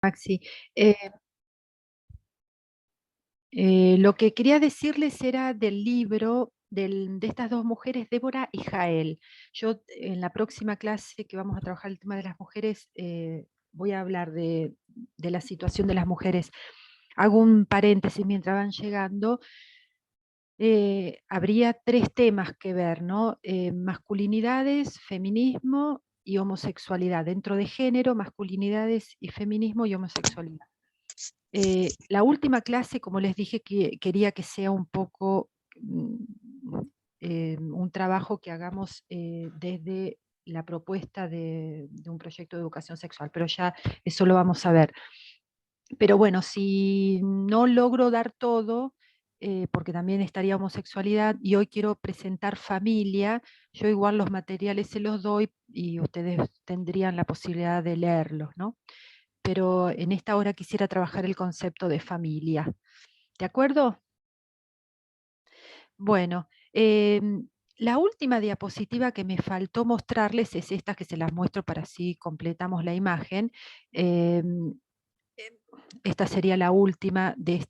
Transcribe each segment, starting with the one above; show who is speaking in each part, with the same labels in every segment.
Speaker 1: Maxi. Eh, lo que quería decirles era del libro de estas dos mujeres, Débora y Jael. Yo en la próxima clase que vamos a trabajar el tema de las mujeres, voy a hablar de la situación de las mujeres. Hago un paréntesis mientras van llegando. Habría tres temas que ver, ¿no? Masculinidades, feminismo y homosexualidad. Dentro de género, masculinidades y feminismo y homosexualidad. La última clase, como les dije, que quería que sea un poco un trabajo que hagamos desde la propuesta de un proyecto de educación sexual, pero ya eso lo vamos a ver. Pero bueno, si no logro dar todo, porque también estaría homosexualidad, y hoy quiero presentar familia, yo igual los materiales se los doy y ustedes tendrían la posibilidad de leerlos, ¿no? Pero en esta hora quisiera trabajar el concepto de familia. ¿De acuerdo? Bueno, la última diapositiva que me faltó mostrarles es esta, que se las muestro para así completamos la imagen. Em, Esta sería la última de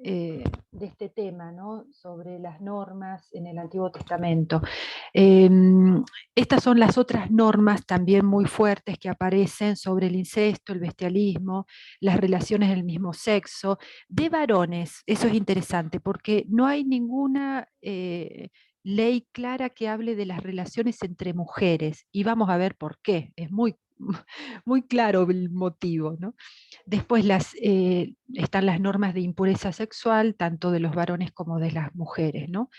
Speaker 1: de este tema, ¿no? Sobre las normas en el Antiguo Testamento. Estas son las otras normas también muy fuertes que aparecen sobre el incesto, el bestialismo, las relaciones del mismo sexo, de varones. Eso es interesante porque no hay ninguna ley clara que hable de las relaciones entre mujeres, y vamos a ver por qué. Es muy, muy claro el motivo, ¿no? Después están las normas de impureza sexual, tanto de los varones como de las mujeres, ¿no?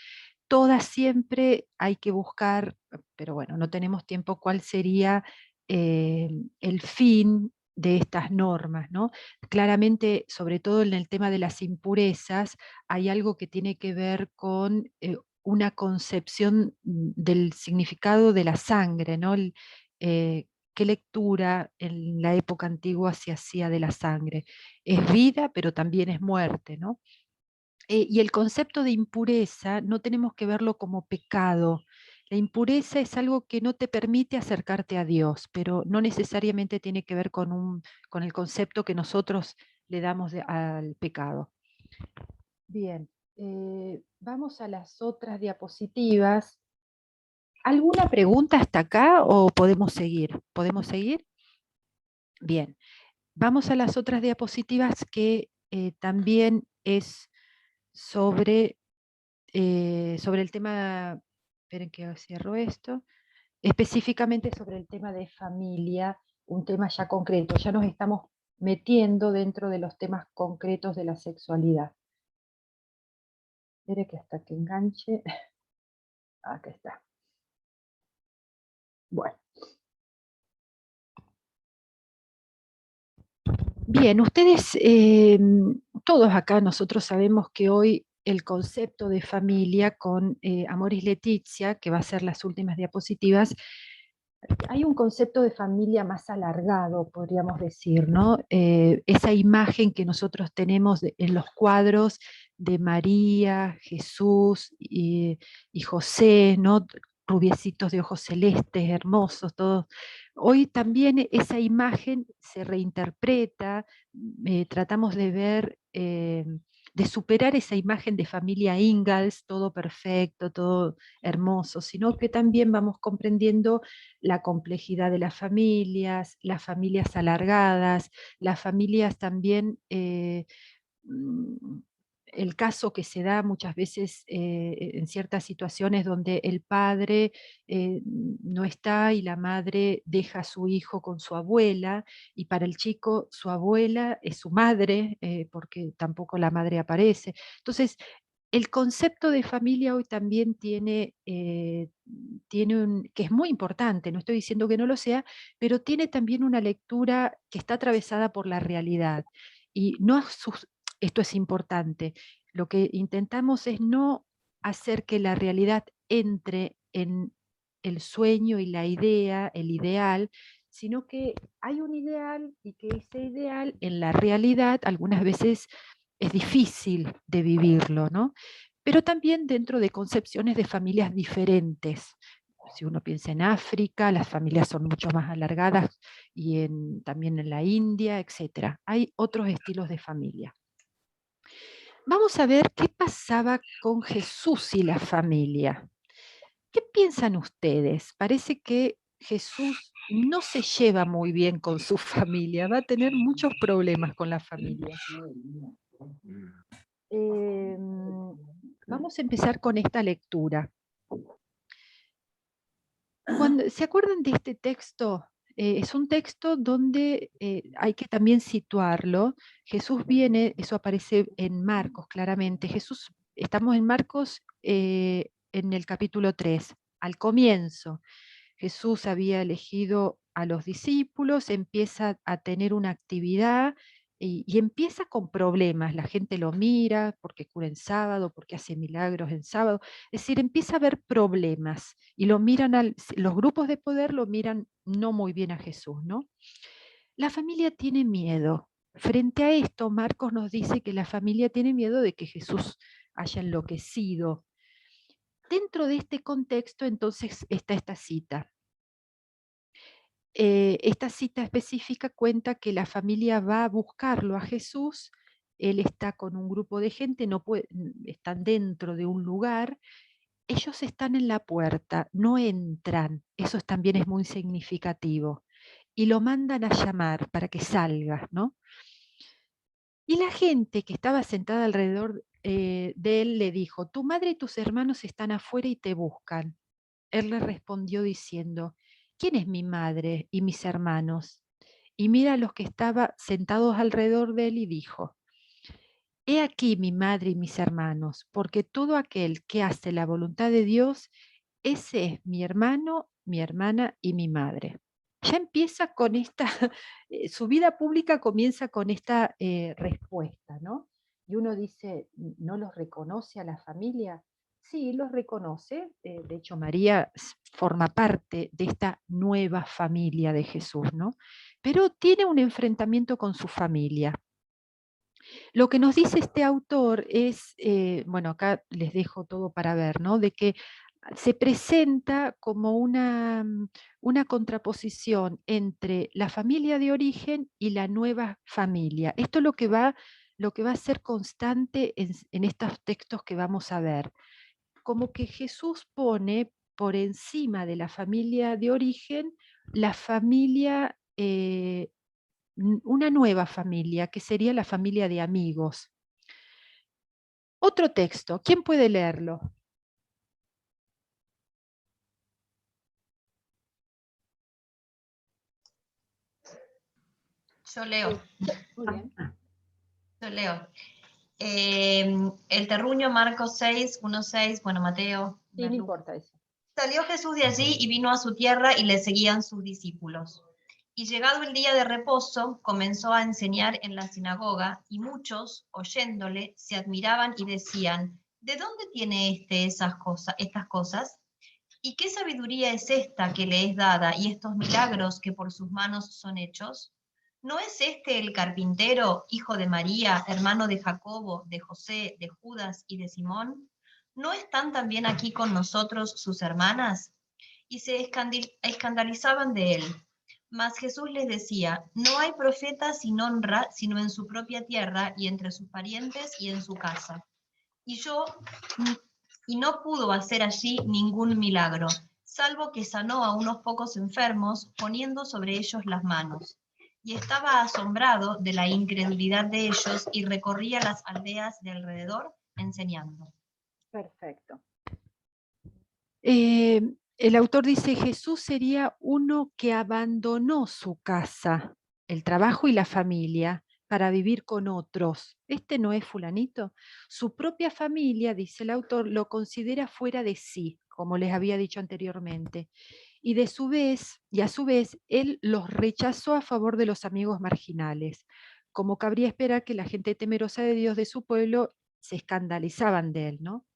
Speaker 1: Todas siempre hay que buscar, pero bueno, no tenemos tiempo, cuál sería el fin de estas normas, ¿no? Claramente, sobre todo en el tema de las impurezas, hay algo que tiene que ver con una concepción del significado de la sangre, ¿no? ¿Qué lectura en la época antigua se hacía de la sangre? Es vida, pero también es muerte, ¿no? Y el concepto de impureza no tenemos que verlo como pecado. La impureza es algo que no te permite acercarte a Dios, pero no necesariamente tiene que ver con el concepto que nosotros le damos al pecado. Bien, vamos a las otras diapositivas. ¿Alguna pregunta hasta acá o podemos seguir? ¿Podemos seguir? Bien, vamos a las otras diapositivas que también es sobre sobre el tema, esperen que cierro esto, específicamente sobre el tema de familia, un tema ya concreto, ya nos estamos metiendo dentro de los temas concretos de la sexualidad. Espere que hasta que enganche, acá está. Bueno. Bien, ustedes, todos acá nosotros sabemos que hoy el concepto de familia con Amoris Laetitia, que va a ser las últimas diapositivas, hay un concepto de familia más alargado, podríamos decir, ¿no? Esa imagen que nosotros tenemos en los cuadros de María, Jesús y José, ¿no? Rubiecitos de ojos celestes, hermosos, todos. Hoy también esa imagen se reinterpreta, tratamos de ver, de superar esa imagen de familia Ingalls, todo perfecto, todo hermoso, sino que también vamos comprendiendo la complejidad de las familias alargadas, las familias también, mm, el caso que se da muchas veces en ciertas situaciones donde el padre no está y la madre deja a su hijo con su abuela, y para el chico su abuela es su madre, porque tampoco la madre aparece. Entonces, el concepto de familia hoy también tiene que es muy importante, no estoy diciendo que no lo sea, pero tiene también una lectura que está atravesada por la realidad. Y no esto es importante. Lo que intentamos es no hacer que la realidad entre en el sueño y la idea, el ideal, sino que hay un ideal y que ese ideal en la realidad algunas veces es difícil de vivirlo, ¿no? Pero también dentro de concepciones de familias diferentes. si uno piensa en África, las familias son mucho más alargadas y también en la India, etc. Hay otros estilos de familia. Vamos a ver qué pasaba con Jesús y la familia. ¿Qué piensan ustedes? Parece que Jesús no se lleva muy bien con su familia, va a tener muchos problemas con la familia. Vamos a empezar con esta lectura. ¿Se acuerdan de este texto? Es un texto donde hay que también situarlo. Jesús viene, eso aparece en Marcos claramente. Estamos en Marcos en el capítulo 3, al comienzo. Jesús había elegido a los discípulos, empieza a tener una actividad y empieza con problemas. La gente lo mira porque cura en sábado, porque hace milagros en sábado. Es decir, empieza a haber problemas y lo miran los grupos de poder lo miran no muy bien a Jesús, ¿no? La familia tiene miedo. Frente a esto, Marcos nos dice que la familia tiene miedo de que Jesús haya enloquecido. Dentro de este contexto, entonces, está esta cita. Esta cita específica cuenta que la familia va a buscarlo a Jesús, él está con un grupo de gente, están dentro de un lugar, ellos están en la puerta, no entran, eso también es muy significativo, y lo mandan a llamar para que salga, ¿no? Y la gente que estaba sentada alrededor de él le dijo, tu madre y tus hermanos están afuera y te buscan. Él le respondió diciendo, ¿quién es mi madre y mis hermanos? Y mira a los que estaban sentados alrededor de él y dijo, he aquí mi madre y mis hermanos, porque todo aquel que hace la voluntad de Dios, ese es mi hermano, mi hermana y mi madre. Ya empieza con esta, su vida pública comienza con esta respuesta, ¿no? Y uno dice, ¿no los reconoce a la familia? Sí, los reconoce. De hecho, María forma parte de esta nueva familia de Jesús, ¿no? Pero tiene un enfrentamiento con su familia. Lo que nos dice este autor es, bueno, acá les dejo todo para ver, ¿no? De que se presenta como una contraposición entre la familia de origen y la nueva familia. Esto es lo que va a ser constante en estos textos que vamos a ver. Como que Jesús pone por encima de la familia de origen la familia, una nueva familia, que sería la familia de amigos. Otro texto, ¿quién puede leerlo?
Speaker 2: Yo leo.
Speaker 1: Muy bien.
Speaker 2: Yo leo. El terruño, Marcos 6, 1, 6, bueno, Mateo.
Speaker 1: Sí, no importa eso.
Speaker 2: Salió Jesús de allí y vino a su tierra y le seguían sus discípulos. Y llegado el día de reposo, comenzó a enseñar en la sinagoga, y muchos, oyéndole, se admiraban y decían, ¿de dónde tiene estas cosas? ¿Y qué sabiduría es esta que le es dada y estos milagros que por sus manos son hechos? ¿No es este el carpintero, hijo de María, hermano de Jacobo, de José, de Judas y de Simón? ¿No están también aquí con nosotros sus hermanas? Y se escandalizaban de él. Mas Jesús les decía, no hay profeta sin honra, sino en su propia tierra y entre sus parientes y en su casa. Y no pudo hacer allí ningún milagro, salvo que sanó a unos pocos enfermos, poniendo sobre ellos las manos. Y estaba asombrado de la incredulidad de ellos y recorría las aldeas de alrededor enseñando.
Speaker 1: Perfecto. El autor dice, Jesús sería uno que abandonó su casa, el trabajo y la familia para vivir con otros. Este no es fulanito. Su propia familia, dice el autor, lo considera fuera de sí, como les había dicho anteriormente. Y a su vez, él los rechazó a favor de los amigos marginales. Como cabría esperar que la gente temerosa de Dios de su pueblo se escandalizaban de él, ¿no?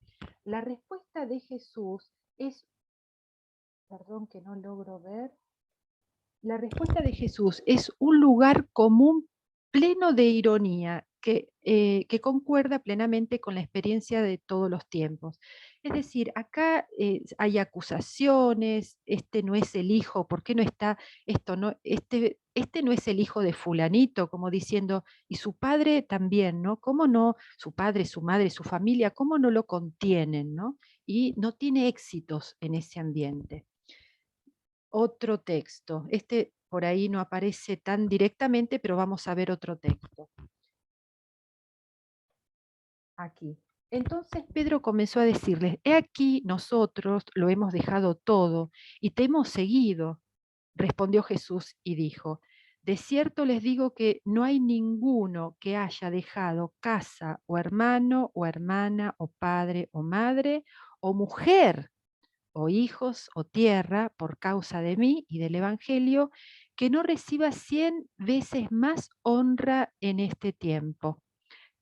Speaker 1: La respuesta de Jesús es, perdón que no logro ver, la respuesta de Jesús es un lugar común pleno de ironía que concuerda plenamente con la experiencia de todos los tiempos. Es decir, acá hay acusaciones, este no es el hijo, ¿por qué no está esto? No, este no es el hijo de fulanito, como diciendo, y su padre también, ¿no? ¿Cómo no? Su padre, su madre, su familia, ¿cómo no lo contienen, ¿no? Y no tiene éxitos en ese ambiente. Otro texto, este por ahí no aparece tan directamente, pero vamos a ver otro texto. Aquí. Entonces Pedro comenzó a decirles, he aquí nosotros lo hemos dejado todo y te hemos seguido. Respondió Jesús y dijo, de cierto les digo que no hay ninguno que haya dejado casa o hermano o hermana o padre o madre o mujer o hijos o tierra por causa de mí y del Evangelio, que no reciba 100 veces más honra en este tiempo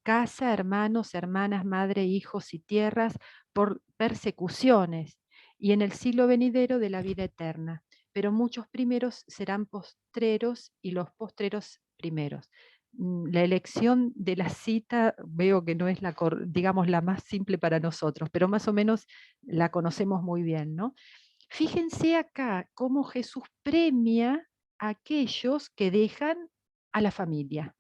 Speaker 1: casa, hermanos, hermanas, madre, hijos y tierras por persecuciones, y en el siglo venidero de la vida eterna. Pero muchos primeros serán postreros y los postreros primeros. La elección de la cita veo que no es digamos, la más simple para nosotros, pero más o menos la conocemos muy bien, ¿no? Fíjense acá cómo Jesús premia a aquellos que dejan a la familia.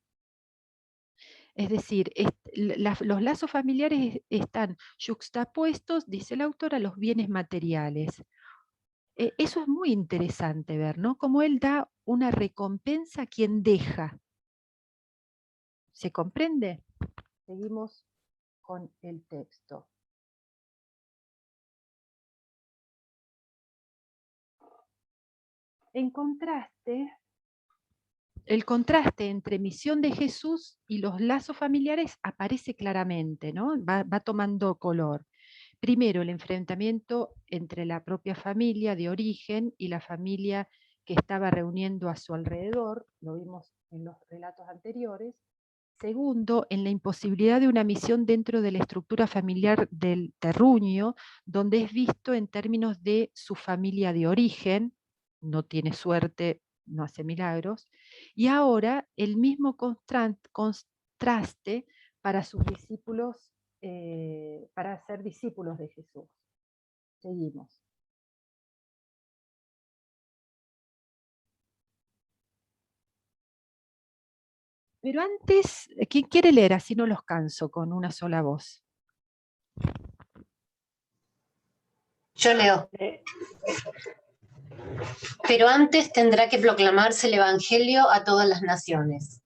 Speaker 1: Es decir, los lazos familiares están yuxtapuestos, dice el autor, a los bienes materiales. Eso es muy interesante ver, ¿no? Cómo él da una recompensa a quien deja. ¿Se comprende? Seguimos con el texto. En contraste, el contraste entre misión de Jesús y los lazos familiares aparece claramente, ¿no? Va tomando color. Primero, el enfrentamiento entre la propia familia de origen y la familia que estaba reuniendo a su alrededor, lo vimos en los relatos anteriores. Segundo, en la imposibilidad de una misión dentro de la estructura familiar del terruño, donde es visto en términos de su familia de origen, no tiene suerte, no hace milagros, y ahora el mismo contraste para sus discípulos, para ser discípulos de Jesús. Seguimos. Pero antes, ¿quién quiere leer? Así no los canso con una sola voz.
Speaker 3: Yo leo. Pero antes tendrá que proclamarse el Evangelio a todas las naciones.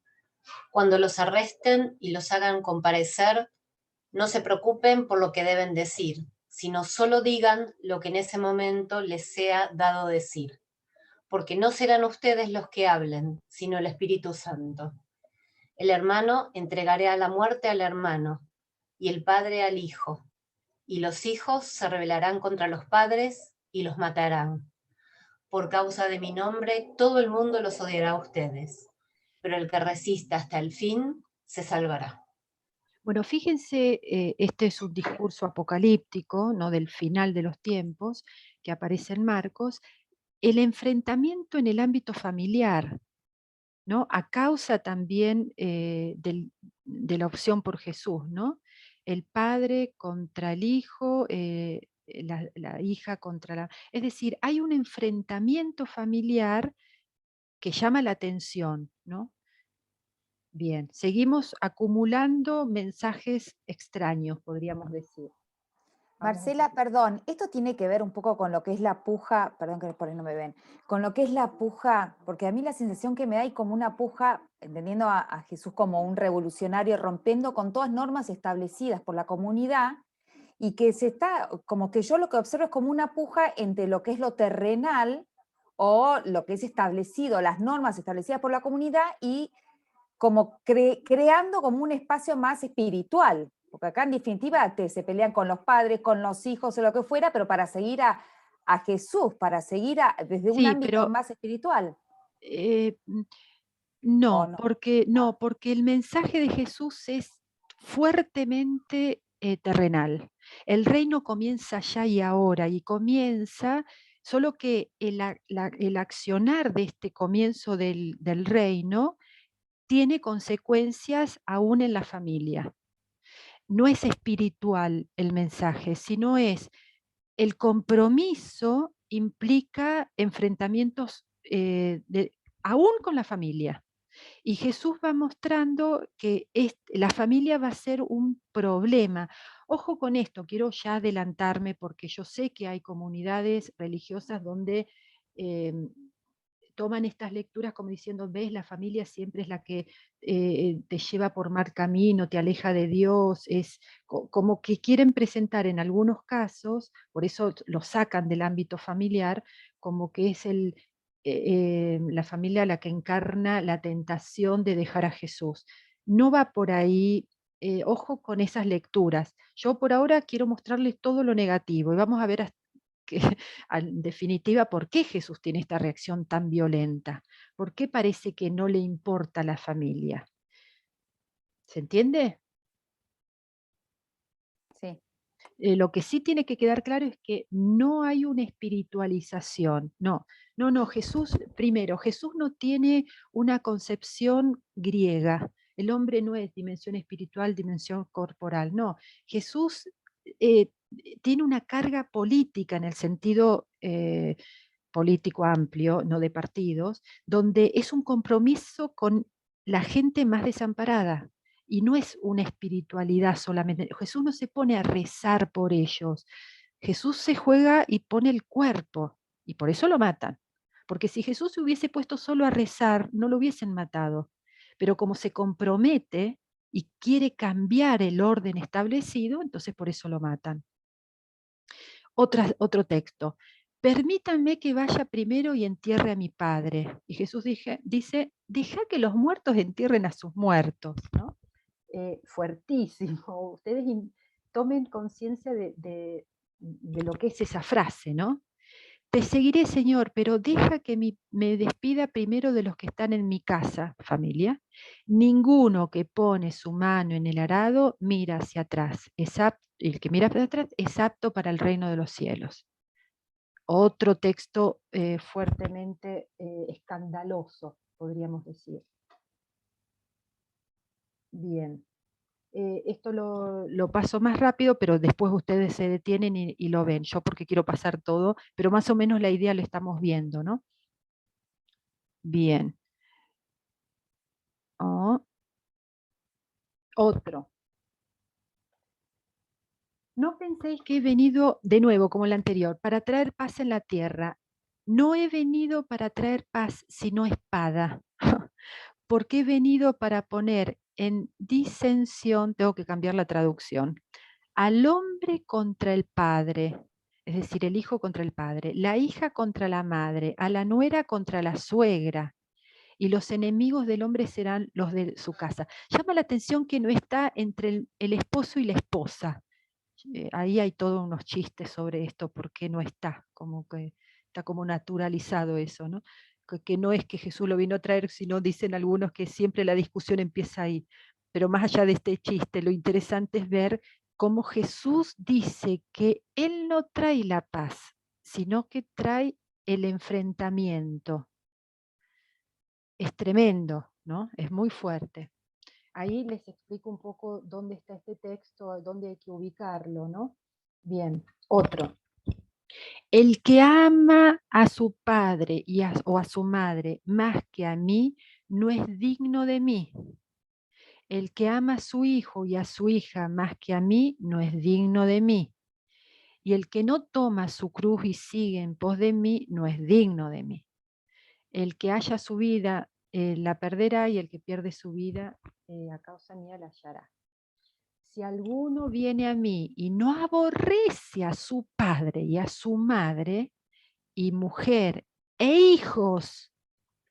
Speaker 3: Cuando los arresten y los hagan comparecer, no se preocupen por lo que deben decir, sino solo digan lo que en ese momento les sea dado decir, porque no serán ustedes los que hablen, sino el Espíritu Santo. El hermano entregará a la muerte al hermano, y el padre al hijo, y los hijos se rebelarán contra los padres y los matarán. Por causa de mi nombre, todo el mundo los odiará a ustedes, pero el que resista hasta el fin se salvará.
Speaker 1: Bueno, fíjense, este es un discurso apocalíptico, ¿no? Del final de los tiempos, que aparece en Marcos, el enfrentamiento en el ámbito familiar, ¿no? A causa también de la opción por Jesús, ¿no? El padre contra el hijo, la hija contra la... Es decir, hay un enfrentamiento familiar que llama la atención, ¿no? Bien, seguimos acumulando mensajes extraños, podríamos decir.
Speaker 4: Marcela, perdón, esto tiene que ver un poco con lo que es la puja, perdón que por ahí no me ven, con lo que es la puja, porque a mí la sensación que me da es como una puja, entendiendo a Jesús como un revolucionario, rompiendo con todas normas establecidas por la comunidad, y que se está, como que yo lo que observo es como una puja entre lo que es lo terrenal o lo que es establecido, las normas establecidas por la comunidad, y como creando como un espacio más espiritual, porque acá en definitiva se pelean con los padres, con los hijos o lo que fuera, pero para seguir a Jesús, para seguir desde un
Speaker 1: Sí,
Speaker 4: ámbito
Speaker 1: pero
Speaker 4: más espiritual.
Speaker 1: eh,
Speaker 4: ¿O
Speaker 1: no,
Speaker 4: no?
Speaker 1: porque el mensaje de Jesús es fuertemente terrenal. El reino comienza ya y ahora, y comienza, solo que el accionar de este comienzo del reino tiene consecuencias aún en la familia. No es espiritual el mensaje, sino es el compromiso implica enfrentamientos aún con la familia. Y Jesús va mostrando que la familia va a ser un problema. Ojo con esto, quiero ya adelantarme porque yo sé que hay comunidades religiosas donde toman estas lecturas como diciendo, ves, la familia siempre es la que te lleva por mal camino, te aleja de Dios, es como que quieren presentar en algunos casos, por eso lo sacan del ámbito familiar, como que es la familia la que encarna la tentación de dejar a Jesús. No va por ahí, ojo con esas lecturas. Yo por ahora quiero mostrarles todo lo negativo y vamos a ver que, en definitiva, ¿por qué Jesús tiene esta reacción tan violenta? ¿Por qué parece que no le importa la familia? ¿Se entiende?
Speaker 4: Sí.
Speaker 1: Lo que sí tiene que quedar claro es que no hay una espiritualización. No, Jesús, primero, Jesús no tiene una concepción griega. El hombre no es dimensión espiritual, dimensión corporal. No, Jesús tiene una carga política en el sentido político amplio, no de partidos, donde es un compromiso con la gente más desamparada. Y no es una espiritualidad solamente. Jesús no se pone a rezar por ellos. Jesús se juega y pone el cuerpo. Y por eso lo matan. Porque si Jesús se hubiese puesto solo a rezar, no lo hubiesen matado. Pero como se compromete y quiere cambiar el orden establecido, entonces por eso lo matan. Otro texto. Permítanme que vaya primero y entierre a mi padre. Y Jesús dice, deja que los muertos entierren a sus muertos, ¿no? Fuertísimo. Ustedes tomen conciencia de lo que es esa frase, ¿no? Te seguiré, Señor, pero deja que me despida primero de los que están en mi casa, familia. Ninguno que pone su mano en el arado mira hacia atrás. El que mira hacia atrás es apto para el reino de los cielos. Otro texto fuertemente escandaloso, podríamos decir. Bien. Esto lo paso más rápido, pero después ustedes se detienen y lo ven. Yo porque quiero pasar todo, pero más o menos la idea la estamos viendo, ¿no? Bien. Otro. No penséis que he venido de nuevo, como el anterior, para traer paz en la tierra. No he venido para traer paz, sino espada. Porque he venido para poner en disensión, tengo que cambiar la traducción, al hombre contra el padre, es decir, el hijo contra el padre, la hija contra la madre, a la nuera contra la suegra, y los enemigos del hombre serán los de su casa. Llama la atención que no está entre el esposo y la esposa. Ahí hay todos unos chistes sobre esto, porque no está, como que está como naturalizado eso, ¿no? Que no es que Jesús lo vino a traer, sino dicen algunos que siempre la discusión empieza ahí. Pero más allá de este chiste, lo interesante es ver cómo Jesús dice que Él no trae la paz, sino que trae el enfrentamiento. Es tremendo, ¿no? Es muy fuerte. Ahí les explico un poco dónde está este texto, dónde hay que ubicarlo, ¿no? Bien, otro. El que ama a su padre o a su madre más que a mí, no es digno de mí. El que ama a su hijo y a su hija más que a mí, no es digno de mí. Y el que no toma su cruz y sigue en pos de mí, no es digno de mí. El que haya su vida, la perderá, y el que pierde su vida, a causa mía la hallará. Si alguno viene a mí y no aborrece a su padre y a su madre, y mujer, e hijos,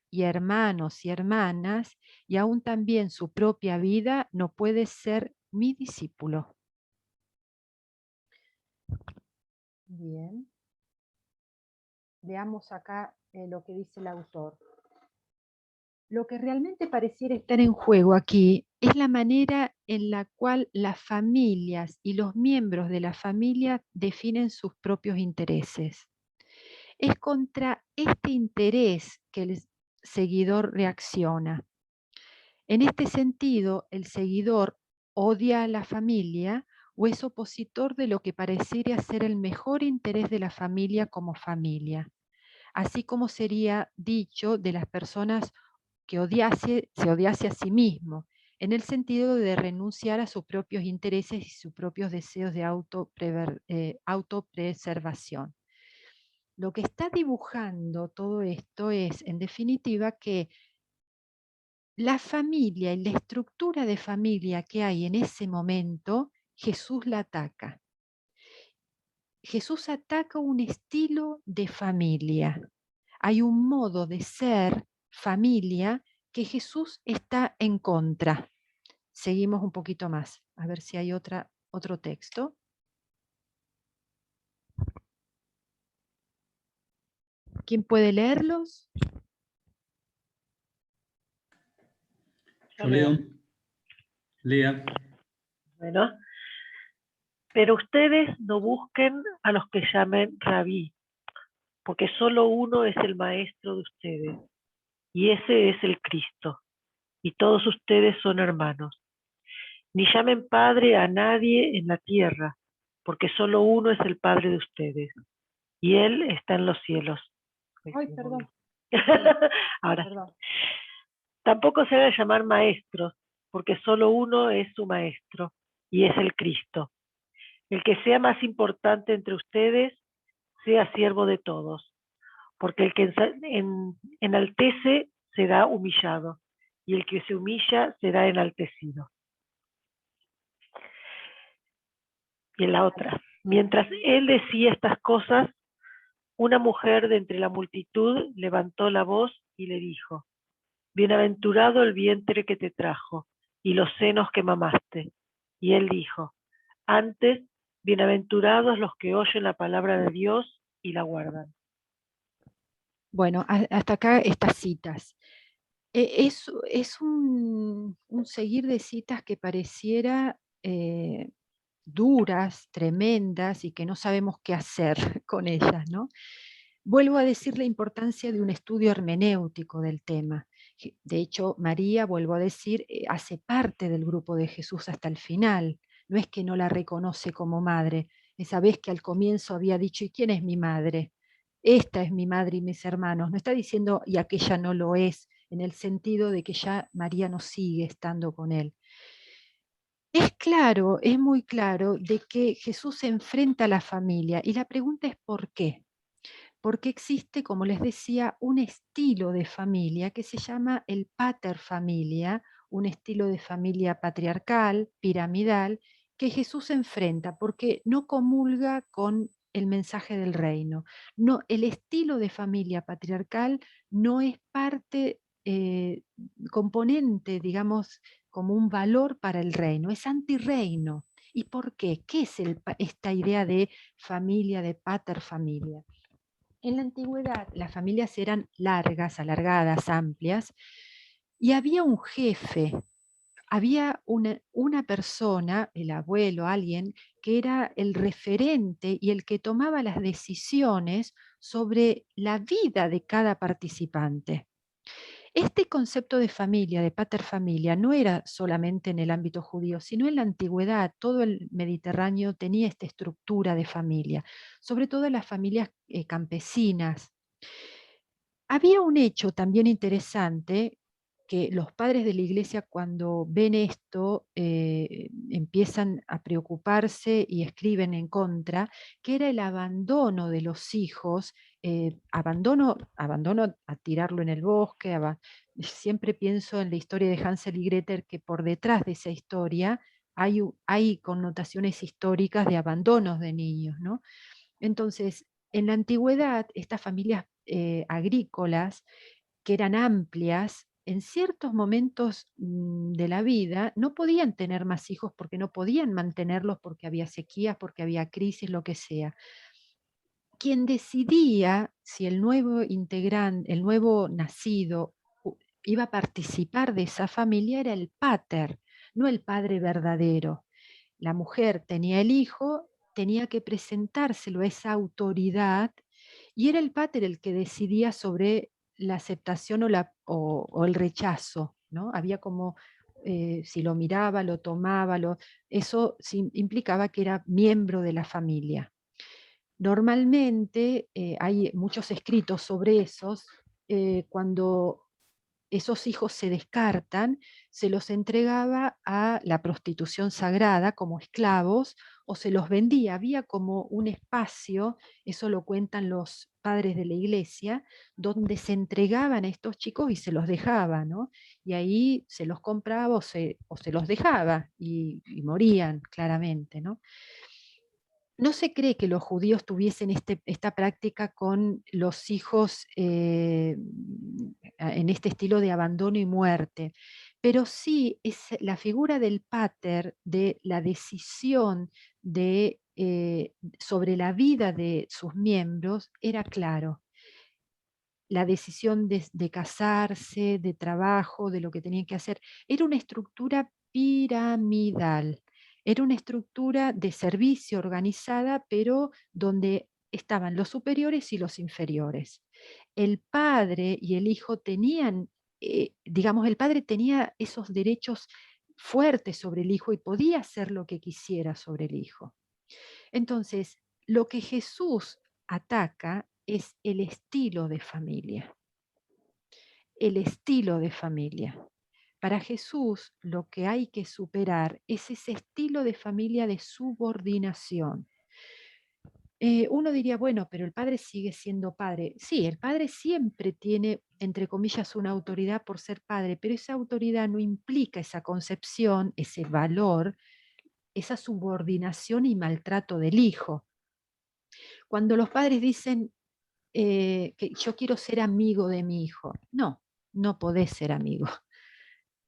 Speaker 1: y hermanos y hermanas, y aún también su propia vida, no puede ser mi discípulo. Bien. Veamos acá lo que dice el autor. Lo que realmente pareciera estar en juego aquí es la manera en la cual las familias y los miembros de la familia definen sus propios intereses. Es contra este interés que el seguidor reacciona. En este sentido, el seguidor odia a la familia o es opositor de lo que pareciera ser el mejor interés de la familia como familia, así como sería dicho de las personas que se odiase a sí mismo, en el sentido de renunciar a sus propios intereses y sus propios deseos de autopreservación. Lo que está dibujando todo esto es, en definitiva, que la familia y la estructura de familia que hay en ese momento, Jesús la ataca. Jesús ataca un estilo de familia. Hay un modo de ser familia que Jesús está en contra. Seguimos un poquito más, a ver si hay otro texto. ¿Quién puede leerlos?
Speaker 5: Yo leo. Lea.
Speaker 6: Bueno, pero ustedes no busquen a los que llamen rabí, porque solo uno es el maestro de ustedes, y ese es el Cristo, y todos ustedes son hermanos. Ni llamen padre a nadie en la tierra, porque solo uno es el Padre de ustedes, y Él está en los cielos.
Speaker 1: Ay, perdón.
Speaker 6: Ahora,
Speaker 1: Perdón.
Speaker 6: tampoco se hagan llamar maestros, porque solo uno es su maestro, y es el Cristo. El que sea más importante entre ustedes, sea siervo de todos, porque el que enaltece será humillado, y el que se humilla será enaltecido. Y en la otra, mientras él decía estas cosas, una mujer de entre la multitud levantó la voz y le dijo: bienaventurado el vientre que te trajo, y los senos que mamaste. Y él dijo: antes, bienaventurados los que oyen la palabra de Dios y la guardan.
Speaker 1: Bueno, hasta acá estas citas. Es un seguir de citas que pareciera duras, tremendas y que no sabemos qué hacer con ellas, ¿no? Vuelvo a decir la importancia de un estudio hermenéutico del tema. De hecho, María, vuelvo a decir, hace parte del grupo de Jesús hasta el final. No es que no la reconoce como madre. Esa vez que al comienzo había dicho: ¿y quién es mi madre? Esta es mi madre y mis hermanos. No está diciendo y aquella no lo es, en el sentido de que ya María no sigue estando con él. Es claro, es muy claro de que Jesús se enfrenta a la familia y la pregunta es ¿por qué? Porque existe, como les decía, un estilo de familia que se llama el paterfamilia, un estilo de familia patriarcal, piramidal, que Jesús enfrenta porque no comulga con el mensaje del reino. No, el estilo de familia patriarcal no es parte, componente, digamos, como un valor para el reino, es antirreino. ¿Y por qué? ¿Qué es esta idea de familia, de paterfamilia? En la antigüedad las familias eran largas, alargadas, amplias, y había un jefe, había una persona, el abuelo, alguien, que era el referente y el que tomaba las decisiones sobre la vida de cada participante. Este concepto de familia, de paterfamilia, no era solamente en el ámbito judío, sino en la antigüedad. Todo el Mediterráneo tenía esta estructura de familia, sobre todo en las familias campesinas. Había un hecho también interesante que los padres de la iglesia, cuando ven esto, empiezan a preocuparse y escriben en contra, que era el abandono de los hijos, abandono a tirarlo en el bosque. Siempre pienso en la historia de Hansel y Gretel, que por detrás de esa historia hay connotaciones históricas de abandonos de niños, ¿no? Entonces, en la antigüedad, estas familias agrícolas, que eran amplias, en ciertos momentos de la vida no podían tener más hijos porque no podían mantenerlos, porque había sequías, porque había crisis, lo que sea. Quien decidía si el nuevo integrante, el nuevo nacido, iba a participar de esa familia era el pater, no el padre verdadero. La mujer tenía el hijo, tenía que presentárselo a esa autoridad y era el pater el que decidía sobre la aceptación o el rechazo ¿no? Había como, si lo miraba, lo tomaba, eso implicaba que era miembro de la familia. Normalmente hay muchos escritos sobre esos, cuando esos hijos se descartan, se los entregaba a la prostitución sagrada como esclavos o se los vendía. Había como un espacio, eso lo cuentan los padres de la iglesia, donde se entregaban a estos chicos y se los dejaba, ¿no? Y ahí se los compraba o se los dejaba y morían claramente, ¿no? No se cree que los judíos tuviesen esta práctica con los hijos en este estilo de abandono y muerte, pero sí es la figura del pater, de la decisión sobre la vida de sus miembros, era claro. La decisión de casarse, de trabajo, de lo que tenían que hacer, era una estructura piramidal. Era una estructura de servicio organizada, pero donde estaban los superiores y los inferiores. El padre y el hijo tenían, digamos, el padre tenía esos derechos fuertes sobre el hijo y podía hacer lo que quisiera sobre el hijo. Entonces, lo que Jesús ataca es el estilo de familia. El estilo de familia. Para Jesús, lo que hay que superar es ese estilo de familia de subordinación. Uno diría, bueno, pero el padre sigue siendo padre. Sí, el padre siempre tiene, entre comillas, una autoridad por ser padre, pero esa autoridad no implica esa concepción, ese valor, esa subordinación y maltrato del hijo. Cuando los padres dicen que yo quiero ser amigo de mi hijo, no podés ser amigo.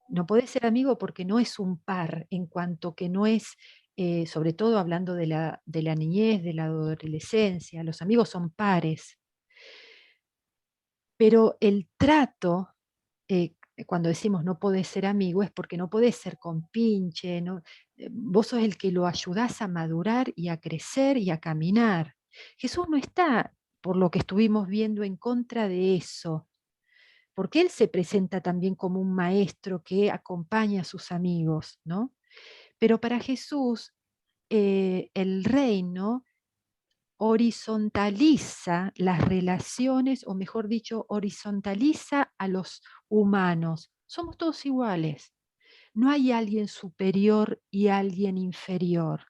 Speaker 1: No podés ser amigo porque no es un par, en cuanto que no es, sobre todo hablando de la niñez, de la adolescencia, los amigos son pares. Pero el trato, cuando decimos no podés ser amigo, es porque no podés ser compinche, ¿no? Vos sos el que lo ayudás a madurar y a crecer y a caminar. Jesús no está, por lo que estuvimos viendo, en contra de eso, porque Él se presenta también como un maestro que acompaña a sus amigos, ¿no? Pero para Jesús, el reino horizontaliza las relaciones, o mejor dicho, horizontaliza a los humanos. Somos todos iguales. No hay alguien superior y alguien inferior.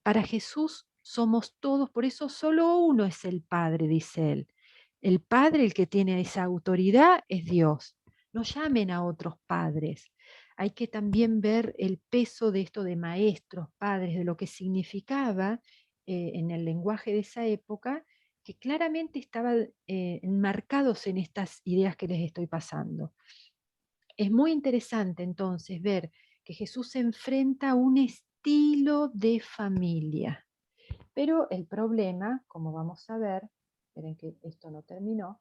Speaker 1: Para Jesús somos todos, por eso solo uno es el Padre, dice él. El Padre, el que tiene esa autoridad, es Dios. No llamen a otros padres. Hay que también ver el peso de esto de maestros, padres, de lo que significaba en el lenguaje de esa época, que claramente estaban enmarcados en estas ideas que les estoy pasando. Es muy interesante entonces ver que Jesús se enfrenta a un estilo de familia. Pero el problema, como vamos a ver, esperen que esto no terminó,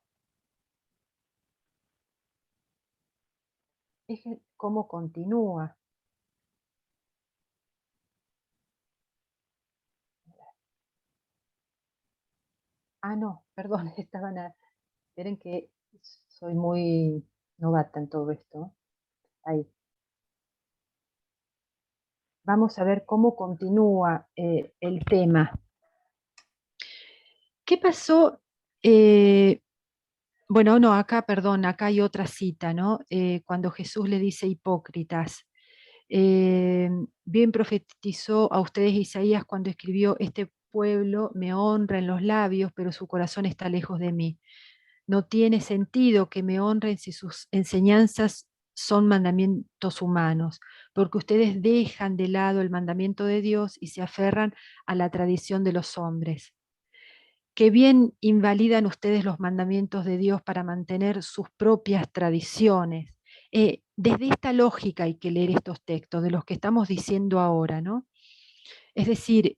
Speaker 1: es cómo continúa. No, perdón, esperen que soy muy novata en todo esto. Ahí. Vamos a ver cómo continúa el tema. ¿Qué pasó? Bueno, no, acá, perdón, acá hay otra cita, ¿no? Cuando Jesús le dice hipócritas. Bien profetizó a ustedes Isaías cuando escribió: este pueblo me honra en los labios, pero su corazón está lejos de mí. No tiene sentido que me honren si sus enseñanzas son mandamientos humanos, porque ustedes dejan de lado el mandamiento de Dios y se aferran a la tradición de los hombres. Qué bien invalidan ustedes los mandamientos de Dios para mantener sus propias tradiciones. Desde esta lógica hay que leer estos textos, de los que estamos diciendo ahora, ¿no? Es decir,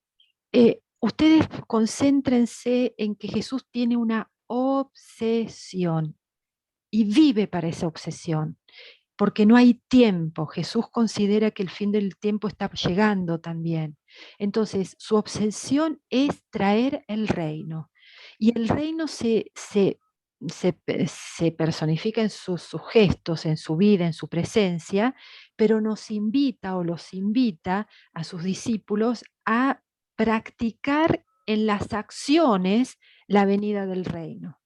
Speaker 1: ustedes concéntrense en que Jesús tiene una obsesión y vive para esa obsesión, porque no hay tiempo. Jesús considera que el fin del tiempo está llegando también. Entonces, su obsesión es traer el reino. Y el reino se se personifica en sus gestos, en su vida, en su presencia, pero nos invita o los invita a sus discípulos a practicar en las acciones la venida del reino.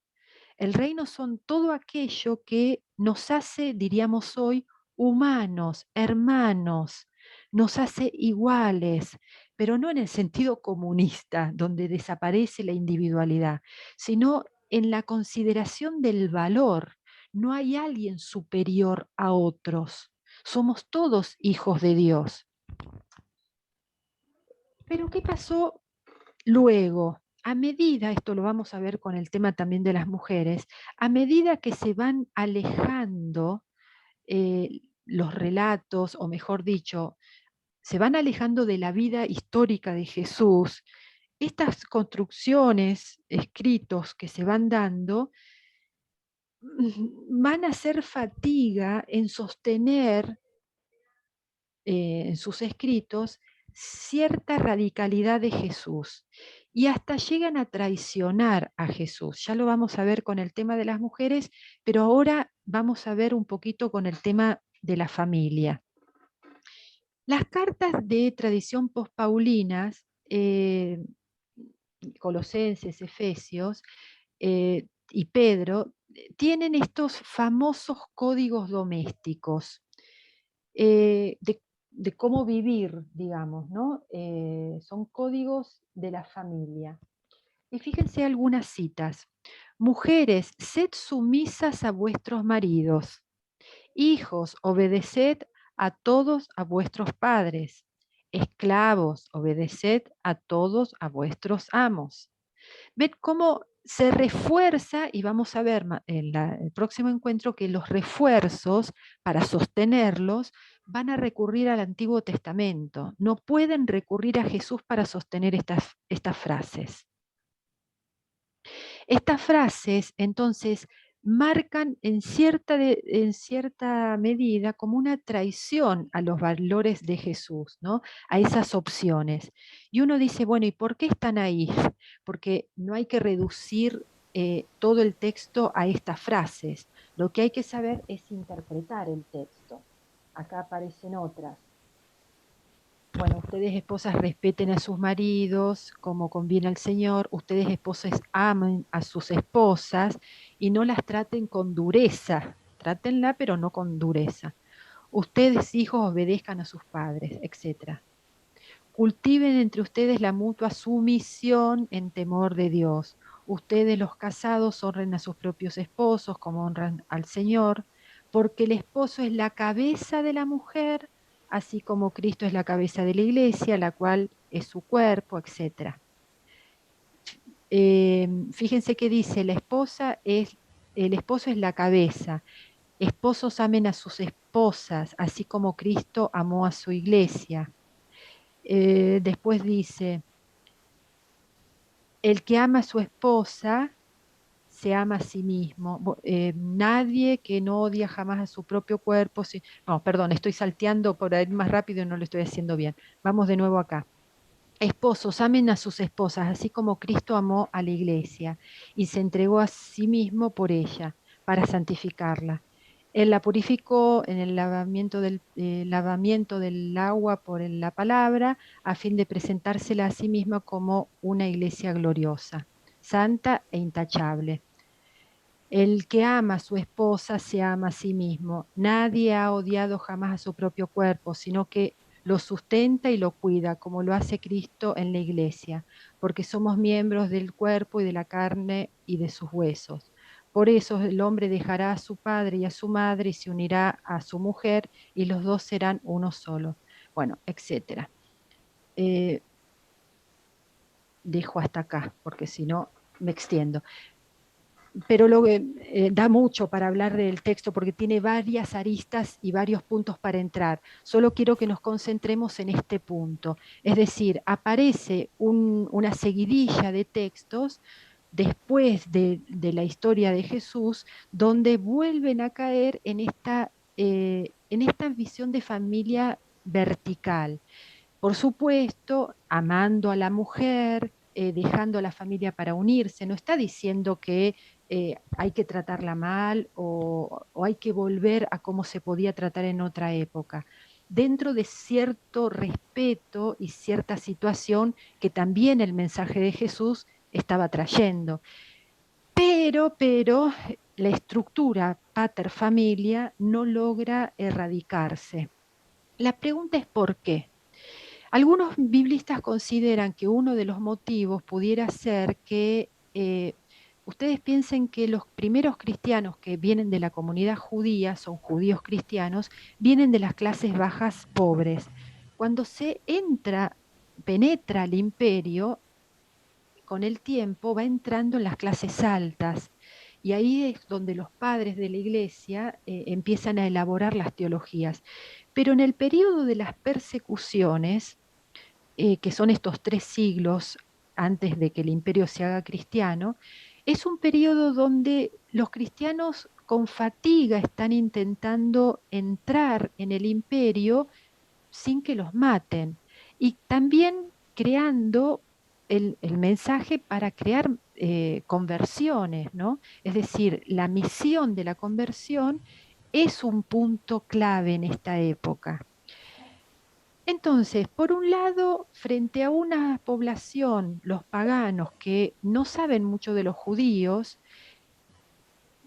Speaker 1: El reino son todo aquello que nos hace, diríamos hoy, humanos, hermanos, nos hace iguales, pero no en el sentido comunista, donde desaparece la individualidad, sino en la consideración del valor. No hay alguien superior a otros. Somos todos hijos de Dios. Pero ¿qué pasó luego? A medida, esto lo vamos a ver con el tema también de las mujeres, a medida que se van alejando los relatos, o mejor dicho, se van alejando de la vida histórica de Jesús, estas construcciones, escritos que se van dando, van a hacer fatiga en sostener en sus escritos cierta radicalidad de Jesús y hasta llegan a traicionar a Jesús. Ya lo vamos a ver con el tema de las mujeres, pero ahora vamos a ver un poquito con el tema de la familia. Las cartas de tradición pospaulinas, Colosenses, Efesios y Pedro, tienen estos famosos códigos domésticos de cómo vivir, digamos, ¿no? Son códigos de la familia. Y fíjense algunas citas. Mujeres, sed sumisas a vuestros maridos. Hijos, obedeced a todos a vuestros padres. Esclavos, obedeced a todos a vuestros amos. ¿Ven cómo se refuerza? Y vamos a ver en el próximo encuentro que los refuerzos, para sostenerlos, van a recurrir al Antiguo Testamento. No pueden recurrir a Jesús para sostener estas frases. Estas frases, entonces, marcan en cierta medida como una traición a los valores de Jesús, ¿no? A esas opciones. Y uno dice, bueno, ¿y por qué están ahí? Porque no hay que reducir todo el texto a estas frases. Lo que hay que saber es interpretar el texto. Acá aparecen otras. Bueno, ustedes esposas respeten a sus maridos como conviene al Señor, ustedes esposas amen a sus esposas y no las traten con dureza, trátenla pero no con dureza. Ustedes hijos obedezcan a sus padres, etc. Cultiven entre ustedes la mutua sumisión en temor de Dios. Ustedes los casados honren a sus propios esposos como honran al Señor, porque el esposo es la cabeza de la mujer, así como Cristo es la cabeza de la iglesia, la cual es su cuerpo, etc. Fíjense que dice, el esposo es la cabeza. Esposos amen a sus esposas, así como Cristo amó a su iglesia. Después dice, el que ama a su esposa se ama a sí mismo. Nadie que no odia jamás a su propio cuerpo. No, perdón, estoy salteando por ir más rápido y no lo estoy haciendo bien. Vamos de nuevo acá. Esposos, amen a sus esposas, así como Cristo amó a la iglesia y se entregó a sí mismo por ella, para santificarla. Él la purificó en el lavamiento del agua por la palabra, a fin de presentársela a sí misma como una iglesia gloriosa, santa e intachable. El que ama a su esposa se ama a sí mismo. Nadie ha odiado jamás a su propio cuerpo, sino que lo sustenta y lo cuida, como lo hace Cristo en la iglesia, porque somos miembros del cuerpo y de la carne y de sus huesos. Por eso el hombre dejará a su padre y a su madre y se unirá a su mujer y los dos serán uno solo. Bueno, etcétera. Dejo hasta acá, porque si no me extiendo. Pero da mucho para hablar del texto porque tiene varias aristas y varios puntos para entrar. Solo quiero que nos concentremos en este punto. Es decir, aparece una seguidilla de textos después de la historia de Jesús, donde vuelven a caer en esta visión de familia vertical. Por supuesto, amando a la mujer, dejando a la familia para unirse. No está diciendo que hay que tratarla mal o hay que volver a cómo se podía tratar en otra época, dentro de cierto respeto y cierta situación que también el mensaje de Jesús estaba trayendo. Pero la estructura pater-familia no logra erradicarse. La pregunta es ¿por qué? Algunos biblistas consideran que uno de los motivos pudiera ser que ustedes piensen que los primeros cristianos que vienen de la comunidad judía, son judíos cristianos, vienen de las clases bajas pobres. Cuando se penetra el imperio, con el tiempo va entrando en las clases altas. Y ahí es donde los padres de la iglesia empiezan a elaborar las teologías. Pero en el periodo de las persecuciones, que son estos 3 siglos antes de que el imperio se haga cristiano, es un periodo donde los cristianos con fatiga están intentando entrar en el imperio sin que los maten. Y también creando el mensaje para crear conversiones, ¿no? Es decir, la misión de la conversión es un punto clave en esta época. Entonces, por un lado, frente a una población, los paganos, que no saben mucho de los judíos,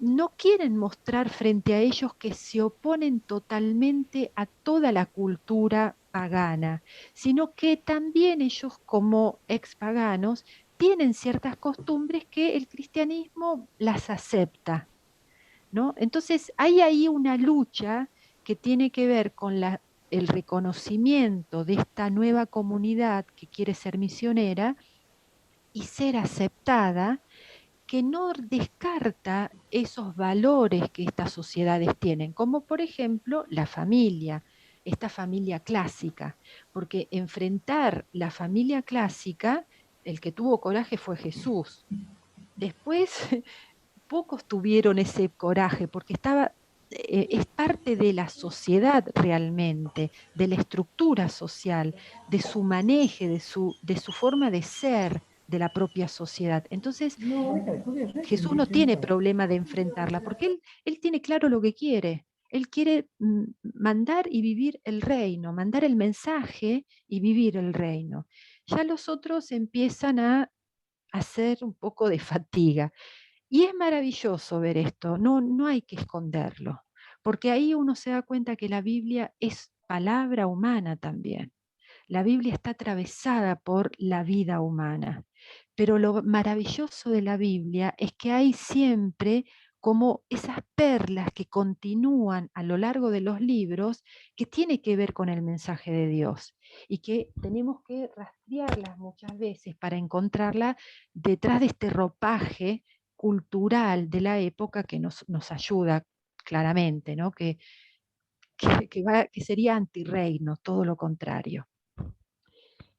Speaker 1: no quieren mostrar frente a ellos que se oponen totalmente a toda la cultura pagana, sino que también ellos como expaganos tienen ciertas costumbres que el cristianismo las acepta, ¿no? Entonces hay ahí una lucha que tiene que ver con el reconocimiento de esta nueva comunidad que quiere ser misionera y ser aceptada, que no descarta esos valores que estas sociedades tienen, como por ejemplo la familia, esta familia clásica, porque enfrentar la familia clásica, el que tuvo coraje fue Jesús. Después, pocos tuvieron ese coraje, porque es parte de la sociedad realmente, de la estructura social, de su maneje, de su forma de ser de la propia sociedad. Entonces, Jesús no tiene problema de enfrentarla, porque él tiene claro lo que quiere. Él quiere mandar y vivir el reino, mandar el mensaje y vivir el reino. Ya los otros empiezan a hacer un poco de fatiga. Y es maravilloso ver esto, no hay que esconderlo, porque ahí uno se da cuenta que la Biblia es palabra humana también. La Biblia está atravesada por la vida humana, pero lo maravilloso de la Biblia es que hay siempre como esas perlas que continúan a lo largo de los libros que tiene que ver con el mensaje de Dios y que tenemos que rastrearlas muchas veces para encontrarla detrás de este ropaje cultural de la época que nos ayuda claramente, ¿no? Que sería antirreino, todo lo contrario.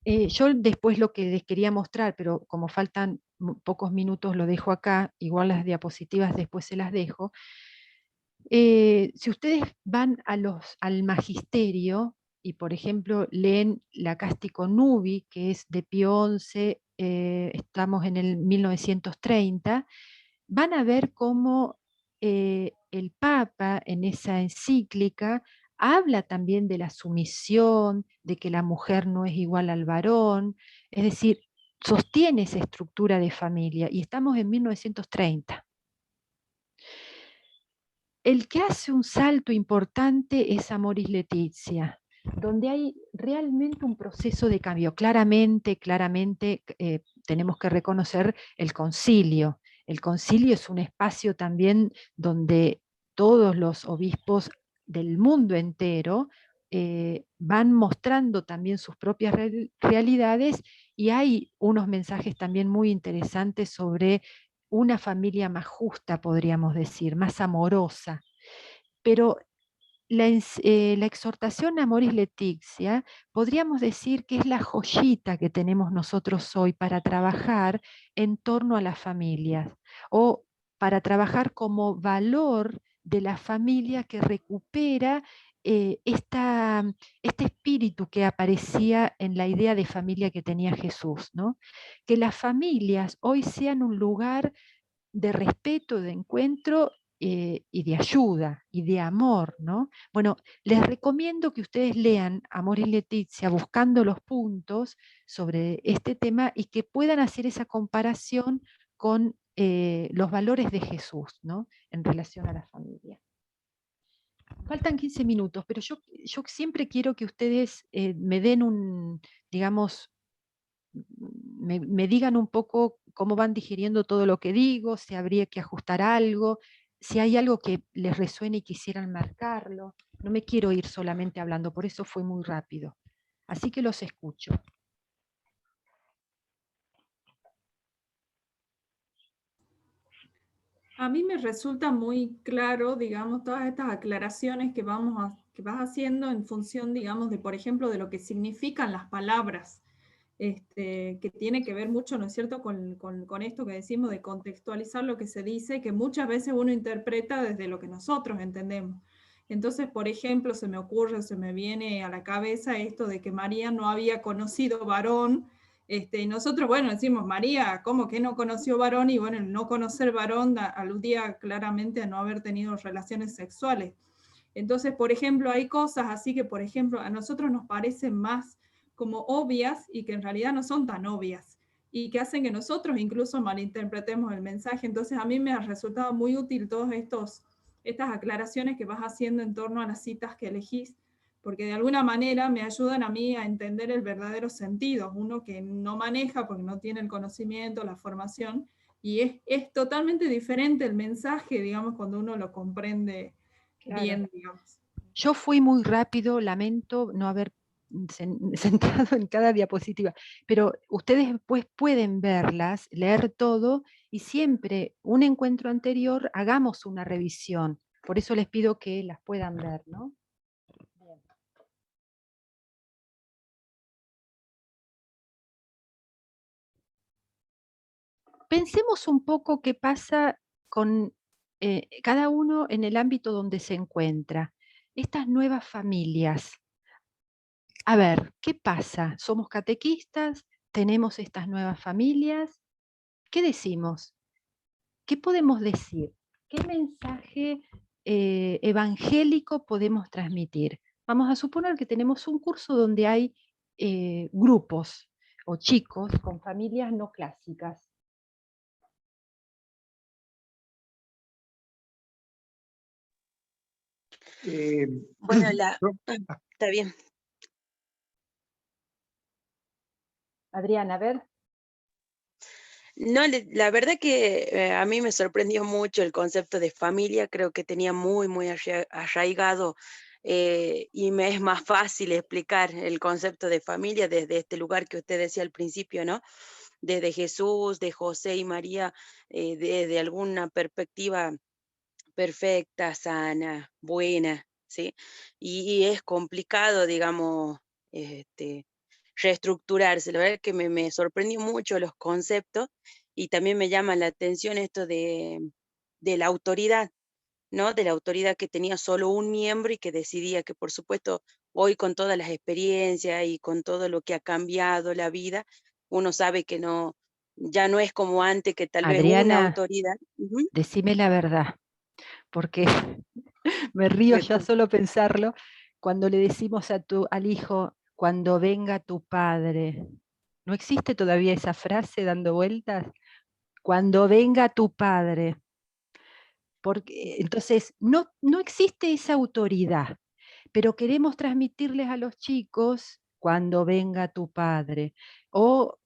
Speaker 1: Yo después lo que les quería mostrar, pero como faltan pocos minutos lo dejo acá, igual las diapositivas después se las dejo. Si ustedes van al magisterio y por ejemplo leen la Cástico Nubi, que es de Pío XI, estamos en el 1930, van a ver cómo el Papa en esa encíclica habla también de la sumisión, de que la mujer no es igual al varón, es decir, sostiene esa estructura de familia y estamos en 1930. El que hace un salto importante es Amoris Laetitia, donde hay realmente un proceso de cambio. Claramente, tenemos que reconocer el concilio. El concilio es un espacio también donde todos los obispos del mundo entero van mostrando también sus propias realidades y hay unos mensajes también muy interesantes sobre una familia más justa, podríamos decir, más amorosa. Pero la exhortación a Amoris Laetitia podríamos decir que es la joyita que tenemos nosotros hoy para trabajar en torno a las familias o para trabajar como valor de la familia que recupera este espíritu que aparecía en la idea de familia que tenía Jesús, ¿no? Que las familias hoy sean un lugar de respeto, de encuentro y de ayuda y de amor, ¿no? Bueno, les recomiendo que ustedes lean Amor y Leticia buscando los puntos sobre este tema y que puedan hacer esa comparación con los valores de Jesús, ¿no? En relación a la familia. Faltan 15 minutos, pero yo siempre quiero que ustedes me den digamos, me digan un poco cómo van digiriendo todo lo que digo, si habría que ajustar algo, si hay algo que les resuene y quisieran marcarlo. No me quiero ir solamente hablando, por eso fue muy rápido. Así que los escucho.
Speaker 7: A mí me resulta muy claro, digamos, todas estas aclaraciones que que vas haciendo en función, digamos, de, por ejemplo, de lo que significan las palabras, que tiene que ver mucho, ¿no es cierto?, con esto que decimos de contextualizar lo que se dice, que muchas veces uno interpreta desde lo que nosotros entendemos. Entonces, por ejemplo, se me viene a la cabeza esto de que María no había conocido varón. Y nosotros, bueno, decimos, María, ¿cómo que no conoció varón? Y bueno, el no conocer varón aludía claramente a no haber tenido relaciones sexuales. Entonces, por ejemplo, hay cosas así que, por ejemplo, a nosotros nos parecen más como obvias y que en realidad no son tan obvias y que hacen que nosotros incluso malinterpretemos el mensaje. Entonces, a mí me ha resultado muy útil todas estas aclaraciones que vas haciendo en torno a las citas que elegís, porque de alguna manera me ayudan a mí a entender el verdadero sentido, uno que no maneja porque no tiene el conocimiento, la formación, y es totalmente diferente el mensaje, digamos, cuando uno lo comprende bien, digamos.
Speaker 1: Yo fui muy rápido, lamento no haber centrado en cada diapositiva, pero ustedes después pueden verlas, leer todo, y siempre un encuentro anterior hagamos una revisión. Por eso les pido que las puedan ver, ¿no? Bien. Pensemos un poco qué pasa con cada uno en el ámbito donde se encuentra. Estas nuevas familias. A ver, ¿qué pasa? ¿Somos catequistas? ¿Tenemos estas nuevas familias? ¿Qué decimos? ¿Qué podemos decir? ¿Qué mensaje evangélico podemos transmitir? Vamos a suponer que tenemos un curso donde hay grupos o chicos con familias no clásicas.
Speaker 8: Bueno, está bien.
Speaker 1: Adriana, a ver.
Speaker 8: No, la verdad que a mí me sorprendió mucho el concepto de familia, creo que tenía muy arraigado y me es más fácil explicar el concepto de familia desde este lugar que usted decía al principio, ¿no? Desde Jesús, de José y María, desde alguna perspectiva perfecta, sana, buena, ¿sí? Y es complicado, digamos, este, reestructurarse. La verdad que me sorprendió mucho los conceptos y también me llama la atención esto de la autoridad, ¿no? De la autoridad que tenía solo un miembro y que decidía que, por supuesto, hoy con todas las experiencias y con todo lo que ha cambiado la vida, uno sabe que no, ya no es como antes, que tal vez una
Speaker 1: Adriana,
Speaker 8: autoridad. Ujú.
Speaker 1: decime la verdad, porque me río ya solo pensarlo, cuando le decimos al hijo, cuando venga tu padre. ¿No existe todavía esa frase dando vueltas? Cuando venga tu padre. Porque, entonces, no existe esa autoridad, pero queremos transmitirles a los chicos cuando venga tu padre. O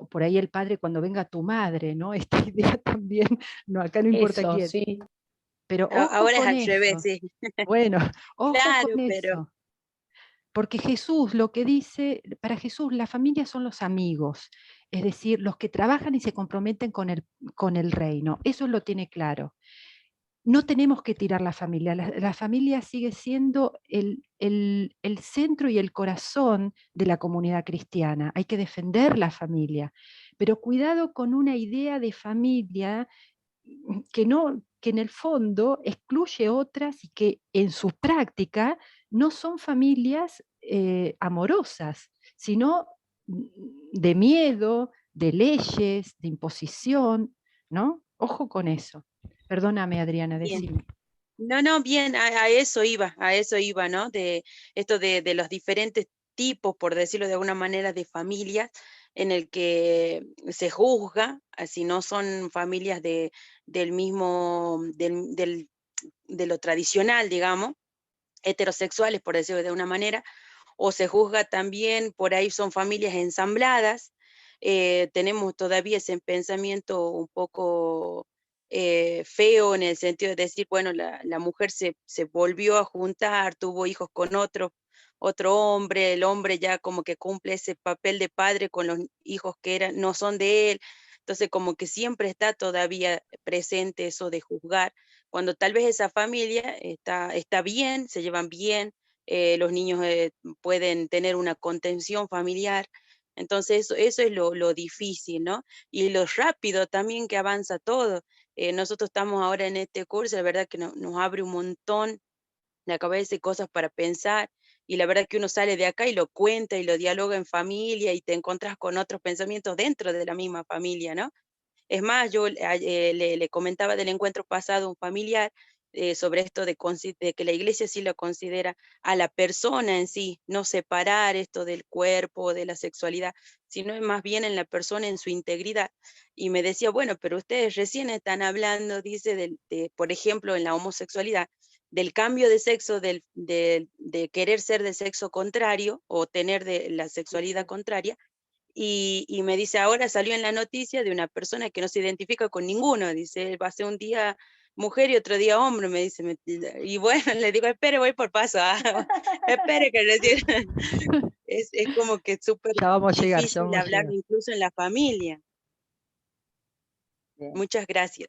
Speaker 1: por ahí el padre cuando venga tu madre, ¿no? Esta idea también, no, acá no importa
Speaker 9: Eso,
Speaker 1: quién.
Speaker 9: sí.
Speaker 1: Pero ojo
Speaker 8: Ahora es
Speaker 1: con
Speaker 8: al revés,
Speaker 1: eso.
Speaker 8: sí.
Speaker 1: Bueno, ojo
Speaker 8: Claro,
Speaker 1: con
Speaker 8: pero
Speaker 1: eso. Porque Jesús lo que dice, para Jesús la familia son los amigos, es decir, los que trabajan y se comprometen con el reino. Eso lo tiene claro. No tenemos que tirar la familia. La familia sigue siendo el centro y el corazón de la comunidad cristiana. Hay que defender la familia. Pero cuidado con una idea de familia que en el fondo excluye otras y que en su práctica no son familias amorosas, sino de miedo, de leyes, de imposición, ¿no? Ojo con eso. Perdóname, Adriana,
Speaker 8: Bien.
Speaker 1: decime.
Speaker 8: No, bien, a eso iba, ¿no? De esto de los diferentes tipos, por decirlo de alguna manera, de familias en el que se juzga, si no son familias del mismo, de lo tradicional, digamos, heterosexuales, por decirlo de una manera, o se juzga también, por ahí son familias ensambladas. Tenemos todavía ese pensamiento un poco feo en el sentido de decir, bueno, la mujer se volvió a juntar, tuvo hijos con otro hombre, el hombre ya como que cumple ese papel de padre con los hijos que no son de él. Entonces como que siempre está todavía presente eso de juzgar, cuando tal vez esa familia está bien, se llevan bien, los niños pueden tener una contención familiar. Entonces eso es lo difícil, ¿no? Y lo rápido también que avanza todo. Nosotros estamos ahora en este curso, la verdad que nos abre un montón la cabeza y cosas para pensar, y la verdad que uno sale de acá y lo cuenta y lo dialoga en familia y te encuentras con otros pensamientos dentro de la misma familia, ¿no? Es más, yo le comentaba del encuentro pasado a un familiar sobre esto de que la iglesia sí lo considera a la persona en sí, no separar esto del cuerpo, de la sexualidad, sino es más bien en la persona en su integridad. Y me decía, bueno, pero ustedes recién están hablando, dice, por ejemplo, en la homosexualidad, del cambio de sexo, de querer ser de sexo contrario o tener de la sexualidad contraria, y me dice, ahora salió en la noticia de una persona que no se identifica con ninguno, dice, va a ser un día mujer y otro día hombre, me dice, y bueno, le digo, espere, voy por paso, espere que recién, es como que es súper
Speaker 1: Ya vamos a llegar, ya
Speaker 8: difícil
Speaker 1: vamos a
Speaker 8: hablar
Speaker 1: llegar.
Speaker 8: incluso en la familia.
Speaker 4: Bien.
Speaker 8: Muchas gracias.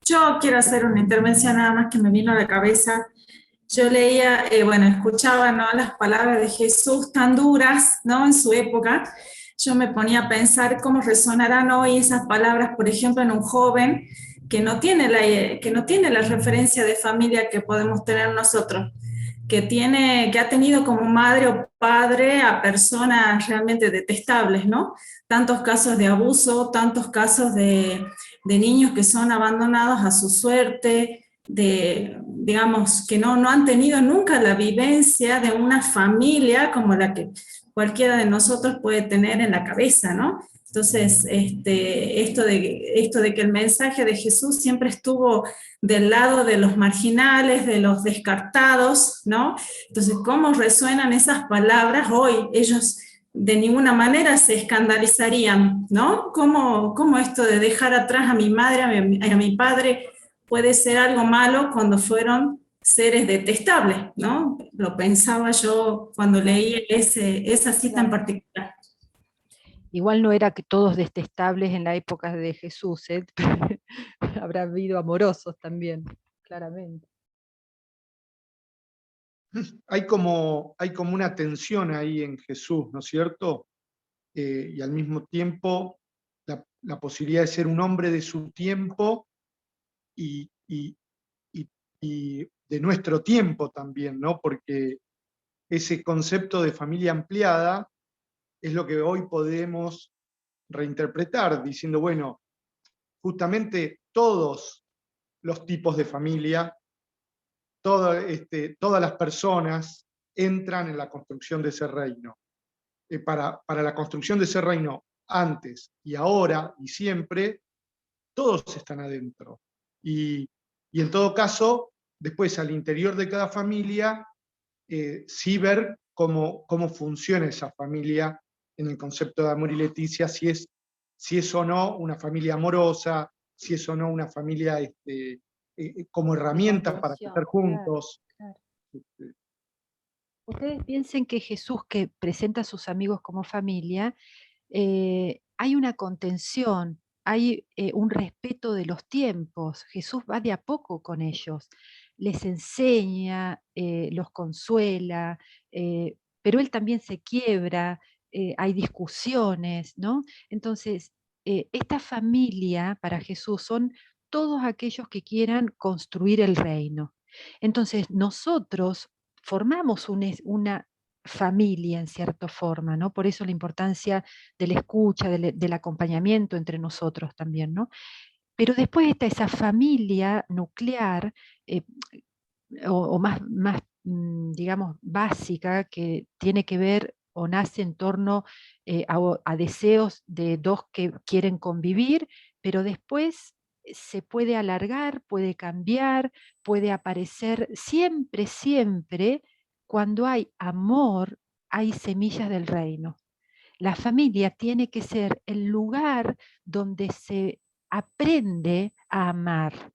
Speaker 9: Yo quiero hacer una intervención nada más que me vino a la cabeza. Yo leía, bueno, escuchaba, ¿no?, las palabras de Jesús tan duras, ¿no?, en su época. Yo me ponía a pensar cómo resonarán hoy esas palabras, por ejemplo, en un joven que no tiene la referencia de familia que podemos tener nosotros, que ha tenido como madre o padre a personas realmente detestables, ¿no? Tantos casos de abuso, tantos casos de niños que son abandonados a su suerte, digamos, que no han tenido nunca la vivencia de una familia como la que cualquiera de nosotros puede tener en la cabeza, ¿no? Entonces, esto de que el mensaje de Jesús siempre estuvo del lado de los marginales, de los descartados, ¿no? Entonces, ¿cómo resuenan esas palabras hoy? Ellos de ninguna manera se escandalizarían, ¿no? ¿Cómo esto de dejar atrás a mi madre, a mi padre, puede ser algo malo cuando fueron seres detestables, ¿no? Lo pensaba yo cuando leí esa cita en particular.
Speaker 1: Igual no era que todos detestables en la época de Jesús, ¿eh? Habrá habido amorosos también, claramente.
Speaker 10: Hay como una tensión ahí en Jesús, ¿no es cierto? Y al mismo tiempo la posibilidad de ser un hombre de su tiempo y de nuestro tiempo también, ¿no? Porque ese concepto de familia ampliada es lo que hoy podemos reinterpretar, diciendo, bueno, justamente todos los tipos de familia, todas las personas entran en la construcción de ese reino. Para la construcción de ese reino, antes y ahora y siempre, todos están adentro. Y en todo caso, después al interior de cada familia, sí ver cómo funciona esa familia en el concepto de Amor y Leticia, si es o no una familia amorosa, si es o no una familia como herramienta para estar juntos.
Speaker 1: Claro. Ustedes piensen que Jesús, que presenta a sus amigos como familia, hay una contención, hay un respeto de los tiempos. Jesús va de a poco con ellos, les enseña, los consuela, pero él también se quiebra, hay discusiones, ¿no? Entonces, esta familia para Jesús son todos aquellos que quieran construir el reino. Entonces, nosotros formamos una familia en cierta forma, ¿no? Por eso la importancia de la escucha, del acompañamiento entre nosotros también, ¿no? Pero después está esa familia nuclear, o más, digamos, básica, que tiene que ver o nace en torno a deseos de dos que quieren convivir, pero después se puede alargar, puede cambiar, puede aparecer siempre, siempre, cuando hay amor, hay semillas del reino. La familia tiene que ser el lugar donde se aprende a amar.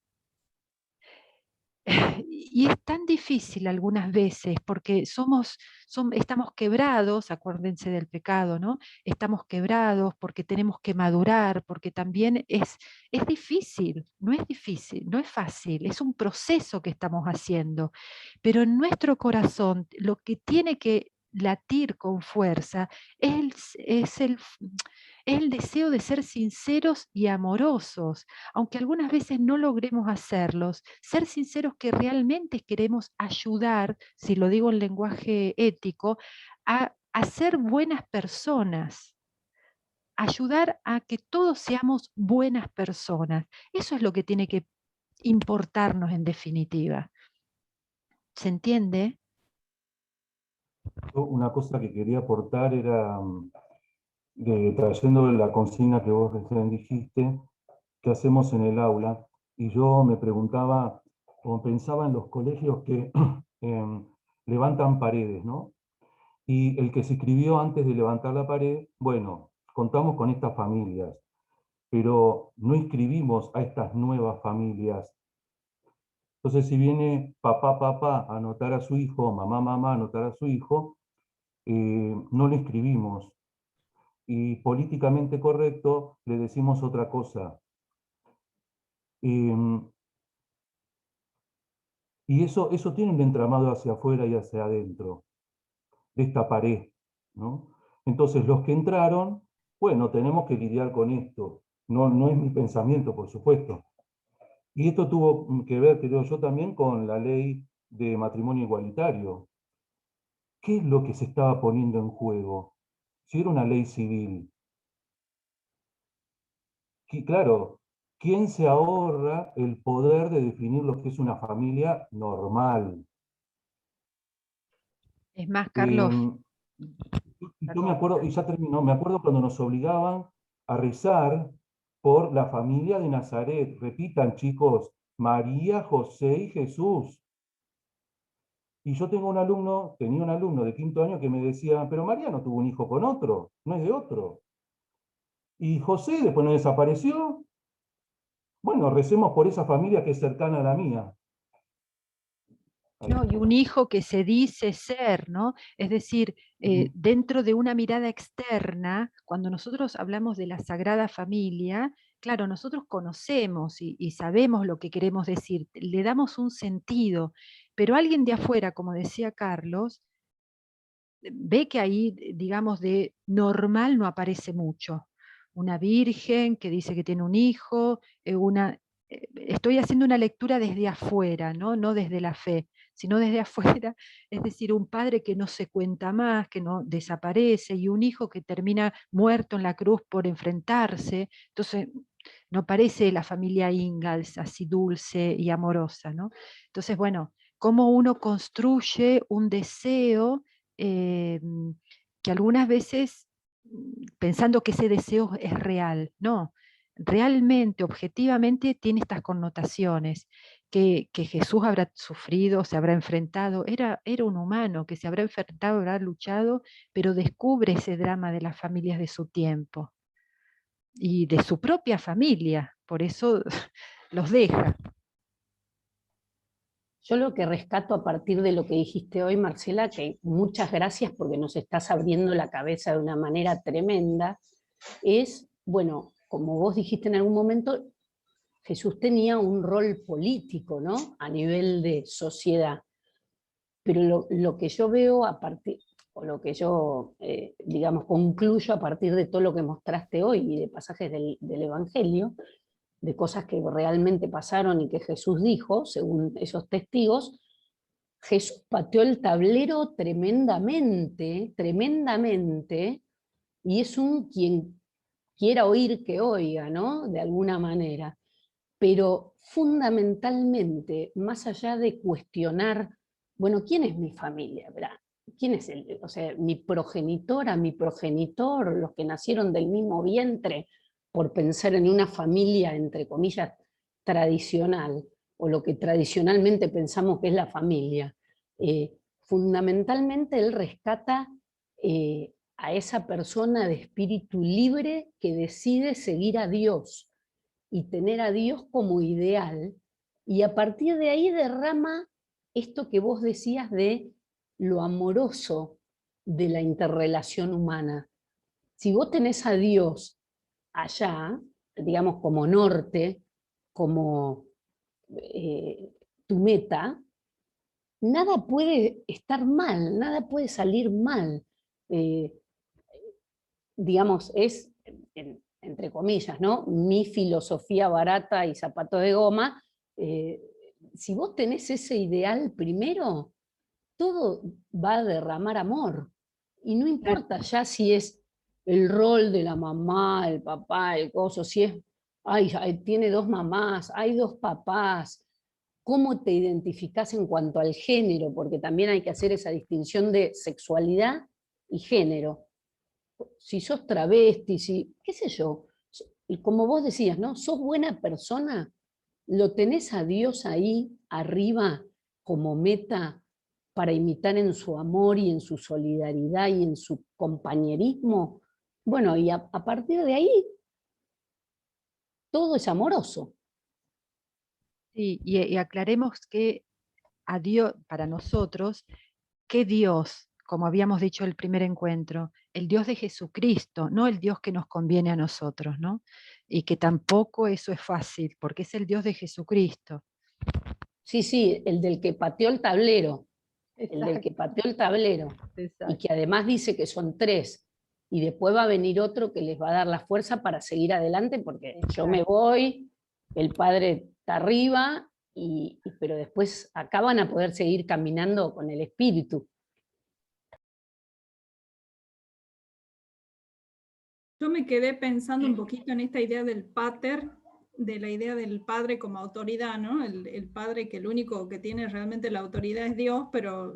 Speaker 1: Y es tan difícil algunas veces porque estamos quebrados, acuérdense del pecado, ¿no? Estamos quebrados porque tenemos que madurar, porque también es difícil, no es difícil, no es fácil, es un proceso que estamos haciendo. Pero en nuestro corazón lo que tiene que latir con fuerza es el deseo de ser sinceros y amorosos, aunque algunas veces no logremos hacerlos, ser sinceros que realmente queremos ayudar, si lo digo en lenguaje ético, a ser buenas personas, ayudar a que todos seamos buenas personas. Eso es lo que tiene que importarnos en definitiva. ¿Se entiende?
Speaker 11: Una cosa que quería aportar era, trayendo la consigna que vos recién dijiste, que hacemos en el aula, y yo me preguntaba, o pensaba en los colegios que levantan paredes, ¿no? Y el que se inscribió antes de levantar la pared, bueno, contamos con estas familias, pero no inscribimos a estas nuevas familias. Entonces, si viene papá a anotar a su hijo, mamá a anotar a su hijo, no le inscribimos. Y políticamente correcto le decimos otra cosa. Y eso tiene un entramado hacia afuera y hacia adentro, de esta pared, ¿no? Entonces, los que entraron, bueno, tenemos que lidiar con esto. No es mi pensamiento, por supuesto. Y esto tuvo que ver, creo yo, también con la ley de matrimonio igualitario. ¿Qué es lo que se estaba poniendo en juego? Si era una ley civil. Claro, ¿quién se ahorra el poder de definir lo que es una familia normal?
Speaker 1: Es más, Carlos.
Speaker 11: Yo me acuerdo, y ya terminó, me acuerdo cuando nos obligaban a rezar por la familia de Nazaret. Repitan, chicos, María, José y Jesús. Y yo tenía un alumno de 5º año que me decía, pero María no tuvo un hijo con otro, no es de otro. Y José después no desapareció. Bueno, recemos por esa familia que es cercana a la mía.
Speaker 1: No, y un hijo que se dice ser, ¿no? Es decir, dentro de una mirada externa, cuando nosotros hablamos de la Sagrada Familia, claro, nosotros conocemos y sabemos lo que queremos decir, le damos un sentido, pero alguien de afuera, como decía Carlos, ve que ahí, digamos, de normal no aparece mucho. Una virgen que dice que tiene un hijo, estoy haciendo una lectura desde afuera, ¿no? No desde la fe, sino desde afuera, es decir, un padre que no se cuenta más, que no desaparece, y un hijo que termina muerto en la cruz por enfrentarse. Entonces, no parece la familia Ingalls así dulce y amorosa, ¿no? Entonces, bueno, cómo uno construye un deseo que algunas veces, pensando que ese deseo es real, no, realmente, objetivamente, tiene estas connotaciones, que Jesús habrá sufrido, se habrá enfrentado, era un humano que se habrá enfrentado, habrá luchado, pero descubre ese drama de las familias de su tiempo y de su propia familia, por eso los deja.
Speaker 12: Yo lo que rescato a partir de lo que dijiste hoy, Marcela, que muchas gracias porque nos estás abriendo la cabeza de una manera tremenda, es, bueno, como vos dijiste en algún momento, Jesús tenía un rol político, ¿no? A nivel de sociedad. Pero lo que yo veo a partir, o lo que yo, digamos, concluyo a partir de todo lo que mostraste hoy y de pasajes del Evangelio, de cosas que realmente pasaron y que Jesús dijo, según esos testigos, Jesús pateó el tablero tremendamente, tremendamente, y es un quien quiera oír que oiga, ¿no? De alguna manera. Pero fundamentalmente, más allá de cuestionar, bueno, ¿quién es mi familia? ¿Verdad? ¿Quién es o sea, mi progenitora, mi progenitor, los que nacieron del mismo vientre, por pensar en una familia, entre comillas, tradicional, o lo que tradicionalmente pensamos que es la familia? Fundamentalmente él rescata a esa persona de espíritu libre que decide seguir a Dios y tener a Dios como ideal, y a partir de ahí derrama esto que vos decías de lo amoroso de la interrelación humana. Si vos tenés a Dios allá, digamos como norte, como tu meta, nada puede estar mal, nada puede salir mal. Digamos, es, entre comillas, ¿no? Mi filosofía barata y zapato de goma. Si vos tenés ese ideal primero, todo va a derramar amor. Y no importa ya si es el rol de la mamá, el papá, el coso, si es, ay, tiene dos mamás, hay dos papás, cómo te identificás en cuanto al género, porque también hay que hacer esa distinción de sexualidad y género. Si sos travesti, si, qué sé yo, y como vos decías, ¿no? Sos buena persona, lo tenés a Dios ahí arriba como meta para imitar en su amor y en su solidaridad y en su compañerismo. Bueno, y a partir de ahí, todo es amoroso.
Speaker 1: Sí, y aclaremos que a Dios, para nosotros, ¿qué Dios? Como habíamos dicho el primer encuentro, el Dios de Jesucristo, no el Dios que nos conviene a nosotros, ¿no? Y que tampoco eso es fácil, porque es el Dios de Jesucristo.
Speaker 12: Sí, sí, el del que pateó el tablero, el del que
Speaker 1: Exacto.
Speaker 12: pateó el tablero, y
Speaker 1: Exacto.
Speaker 12: que además dice que son 3, y después va a venir otro que les va a dar la fuerza para seguir adelante, porque yo me voy, el padre está arriba, pero después acá van a poder seguir caminando con el espíritu.
Speaker 7: Yo me quedé pensando un poquito en esta idea del pater, de la idea del padre como autoridad, ¿no? El padre que el único que tiene realmente la autoridad es Dios, pero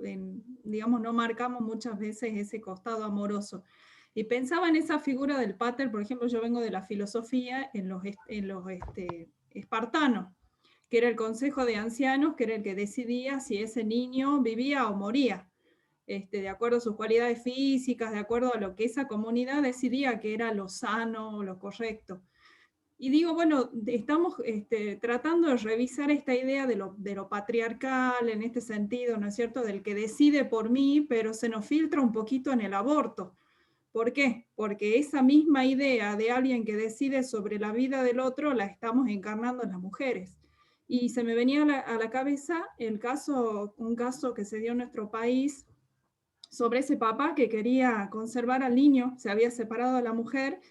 Speaker 7: digamos no marcamos muchas veces ese costado amoroso. Y pensaba en esa figura del pater, por ejemplo, yo vengo de la filosofía en los espartanos, que era el consejo de ancianos, que era el que decidía si ese niño vivía o moría. De acuerdo a sus cualidades físicas, de acuerdo a lo que esa comunidad decidía que era lo sano, lo correcto. Y digo, bueno, estamos tratando de revisar esta idea de lo patriarcal en este sentido, ¿no es cierto?, del que decide por mí, pero se nos filtra un poquito en el aborto. ¿Por qué? Porque esa misma idea de alguien que decide sobre la vida del otro la estamos encarnando en las mujeres. Y se me venía a la cabeza un caso que se dio en nuestro país, sobre ese papá que quería conservar al niño, se había separado de la mujer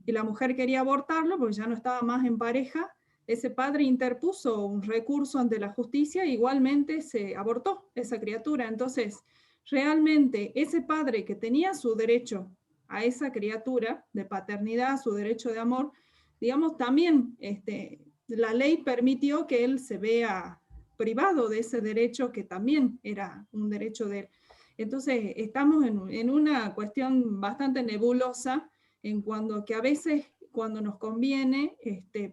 Speaker 7: y la mujer quería abortarlo porque ya no estaba más en pareja. Ese padre interpuso un recurso ante la justicia e igualmente se abortó esa criatura. Entonces, realmente ese padre que tenía su derecho a esa criatura de paternidad, su derecho de amor, digamos, también la ley permitió que él se vea privado de ese derecho que también era un derecho de él. Entonces, estamos en una cuestión bastante nebulosa en cuanto que a veces, cuando nos conviene,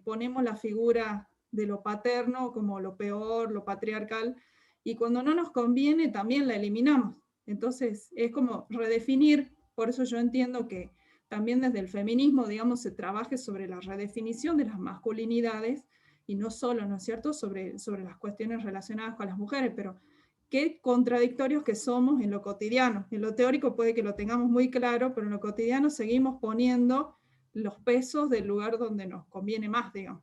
Speaker 7: ponemos la figura de lo paterno como lo peor, lo patriarcal, y cuando no nos conviene también la eliminamos. Entonces, es como redefinir, por eso yo entiendo que también desde el feminismo, digamos, se trabaje sobre la redefinición de las masculinidades, y no solo, ¿no es cierto?, sobre las cuestiones relacionadas con las mujeres, pero qué contradictorios que somos en lo cotidiano. En lo teórico puede que lo tengamos muy claro, pero en lo cotidiano seguimos poniendo los pesos del lugar donde nos conviene más, digamos.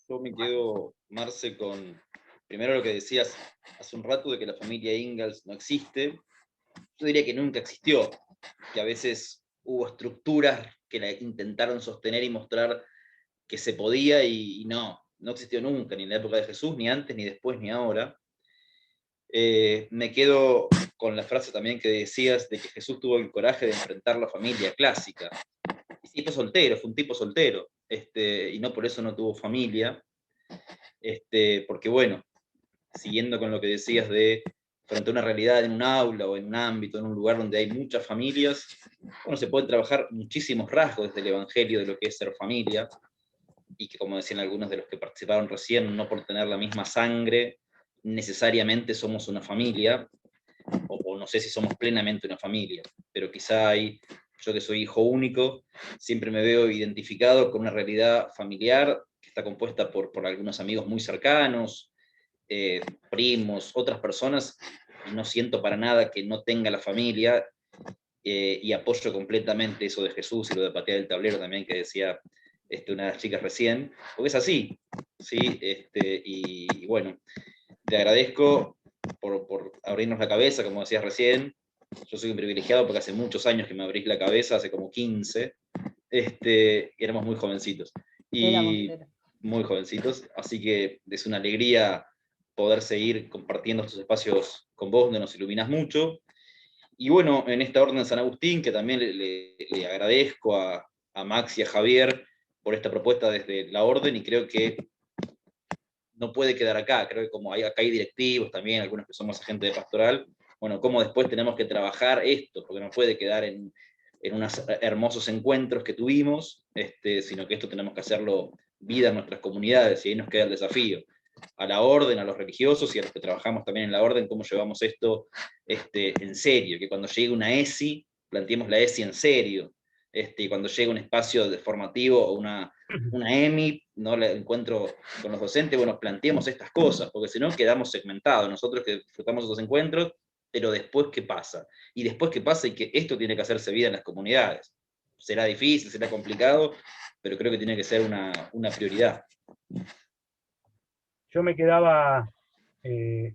Speaker 13: Yo me quedo, Marce, con primero lo que decías hace un rato de que la familia Ingalls no existe. Yo diría que nunca existió, que a veces hubo estructuras que la intentaron sostener y mostrar que se podía, y no existió nunca, ni en la época de Jesús, ni antes, ni después, ni ahora. Me quedo con la frase también que decías de que Jesús tuvo el coraje de enfrentar la familia clásica. Y sí, fue soltero, fue un tipo soltero, y no por eso no tuvo familia, porque bueno, siguiendo con lo que decías de frente a una realidad en un aula o en un ámbito, en un lugar donde hay muchas familias, bueno, se pueden trabajar muchísimos rasgos desde el Evangelio de lo que es ser familia, y que, como decían algunos de los que participaron recién, no por tener la misma sangre necesariamente somos una familia, o no sé si somos plenamente una familia, pero quizá hay, yo que soy hijo único, siempre me veo identificado con una realidad familiar que está compuesta por algunos amigos muy cercanos, primos, otras personas, y no siento para nada que no tenga la familia, y apoyo completamente eso de Jesús y lo de patear el tablero también que decía una de las chicas recién, porque es así, ¿sí? Y bueno, te agradezco por abrirnos la cabeza, como decías recién. Yo soy un privilegiado porque hace muchos años que me abrís la cabeza, hace como 15, éramos muy jovencitos. Y muy jovencitos, así que es una alegría poder seguir compartiendo estos espacios con vos, donde nos iluminás mucho. Y bueno, en esta orden de San Agustín, que también le agradezco a Max y a Javier por esta propuesta desde la orden, y creo que no puede quedar acá, creo que como acá hay directivos también, algunos que somos agentes de pastoral, bueno, cómo después tenemos que trabajar esto, porque no puede quedar en unos hermosos encuentros que tuvimos, sino que esto tenemos que hacerlo vida en nuestras comunidades, y ahí nos queda el desafío. A la orden, a los religiosos y a los que trabajamos también en la orden, cómo llevamos esto en serio, que cuando llegue una ESI, planteemos la ESI en serio, y cuando llegue un espacio formativo o una EMI, no el encuentro con los docentes, bueno, planteemos estas cosas, porque si no quedamos segmentados, nosotros que disfrutamos esos encuentros, pero después qué pasa, y después qué pasa, y que esto tiene que hacerse vida en las comunidades. Será difícil, será complicado, pero creo que tiene que ser una prioridad.
Speaker 14: Yo me quedaba,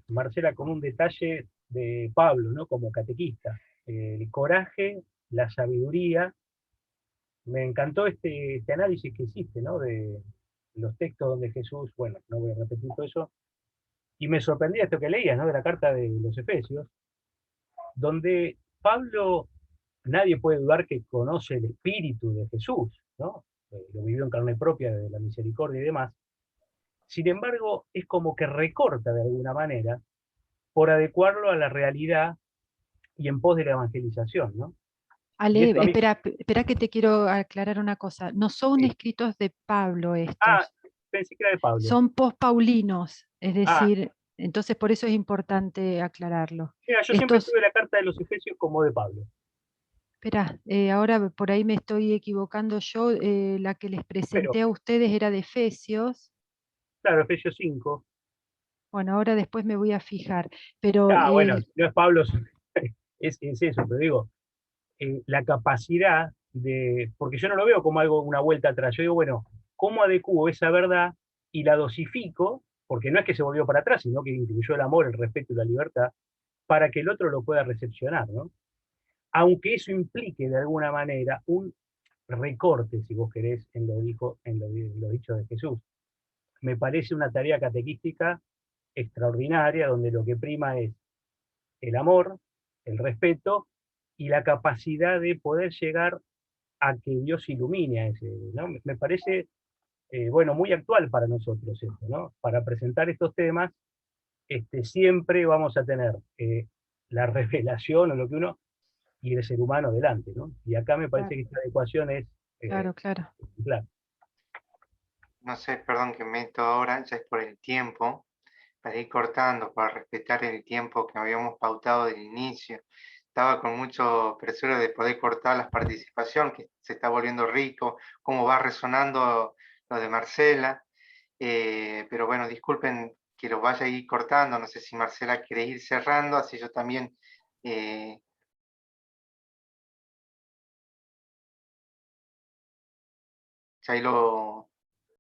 Speaker 14: Marcela, con un detalle de Pablo, ¿no? Como catequista. El coraje, la sabiduría. Me encantó este análisis que hiciste, ¿no? De los textos donde Jesús, bueno, no voy a repetir todo eso, y me sorprendía esto que leías, ¿no? De la carta de los Efesios, donde Pablo, nadie puede dudar que conoce el espíritu de Jesús, ¿no? Lo vivió en carne propia de la misericordia y demás. Sin embargo, es como que recorta de alguna manera por adecuarlo a la realidad y en pos de la evangelización, ¿no?
Speaker 1: Ale,
Speaker 14: mí...
Speaker 1: espera que te quiero aclarar una cosa. No son escritos de Pablo estos.
Speaker 14: Ah, pensé que era de Pablo.
Speaker 1: Son post-paulinos, es decir, entonces por eso es importante aclararlo.
Speaker 14: Mira, yo siempre tuve la carta de los Efesios como de Pablo.
Speaker 1: Espera, ahora por ahí me estoy equivocando yo, la que les presenté a ustedes era de Efesios.
Speaker 14: Claro, Efesios 5.
Speaker 1: Bueno, ahora después me voy a fijar, pero...
Speaker 14: bueno, no es Pablo, es eso, pero digo, la capacidad de, porque yo no lo veo como algo, una vuelta atrás, yo digo, bueno, ¿cómo adecuo esa verdad y la dosifico? Porque no es que se volvió para atrás, sino que incluyó el amor, el respeto y la libertad, para que el otro lo pueda recepcionar, ¿no? Aunque eso implique de alguna manera un recorte, si vos querés, en lo dicho de Jesús. Me parece una tarea catequística extraordinaria, donde lo que prima es el amor, el respeto y la capacidad de poder llegar a que Dios ilumine a ese, ¿no? Me parece, bueno, muy actual para nosotros esto, ¿no? Para presentar estos temas, siempre vamos a tener la revelación o lo que uno, y el ser humano delante, ¿no? Y acá me parece que esta adecuación es...
Speaker 1: claro.
Speaker 15: No sé, perdón que me meto ahora, ya es por el tiempo, para ir cortando, para respetar el tiempo que habíamos pautado del inicio. Estaba con mucho presura de poder cortar la participación, que se está volviendo rico, cómo va resonando lo de Marcela. Pero bueno, disculpen que lo vaya a ir cortando, no sé si Marcela quiere ir cerrando, así yo también... ya ahí lo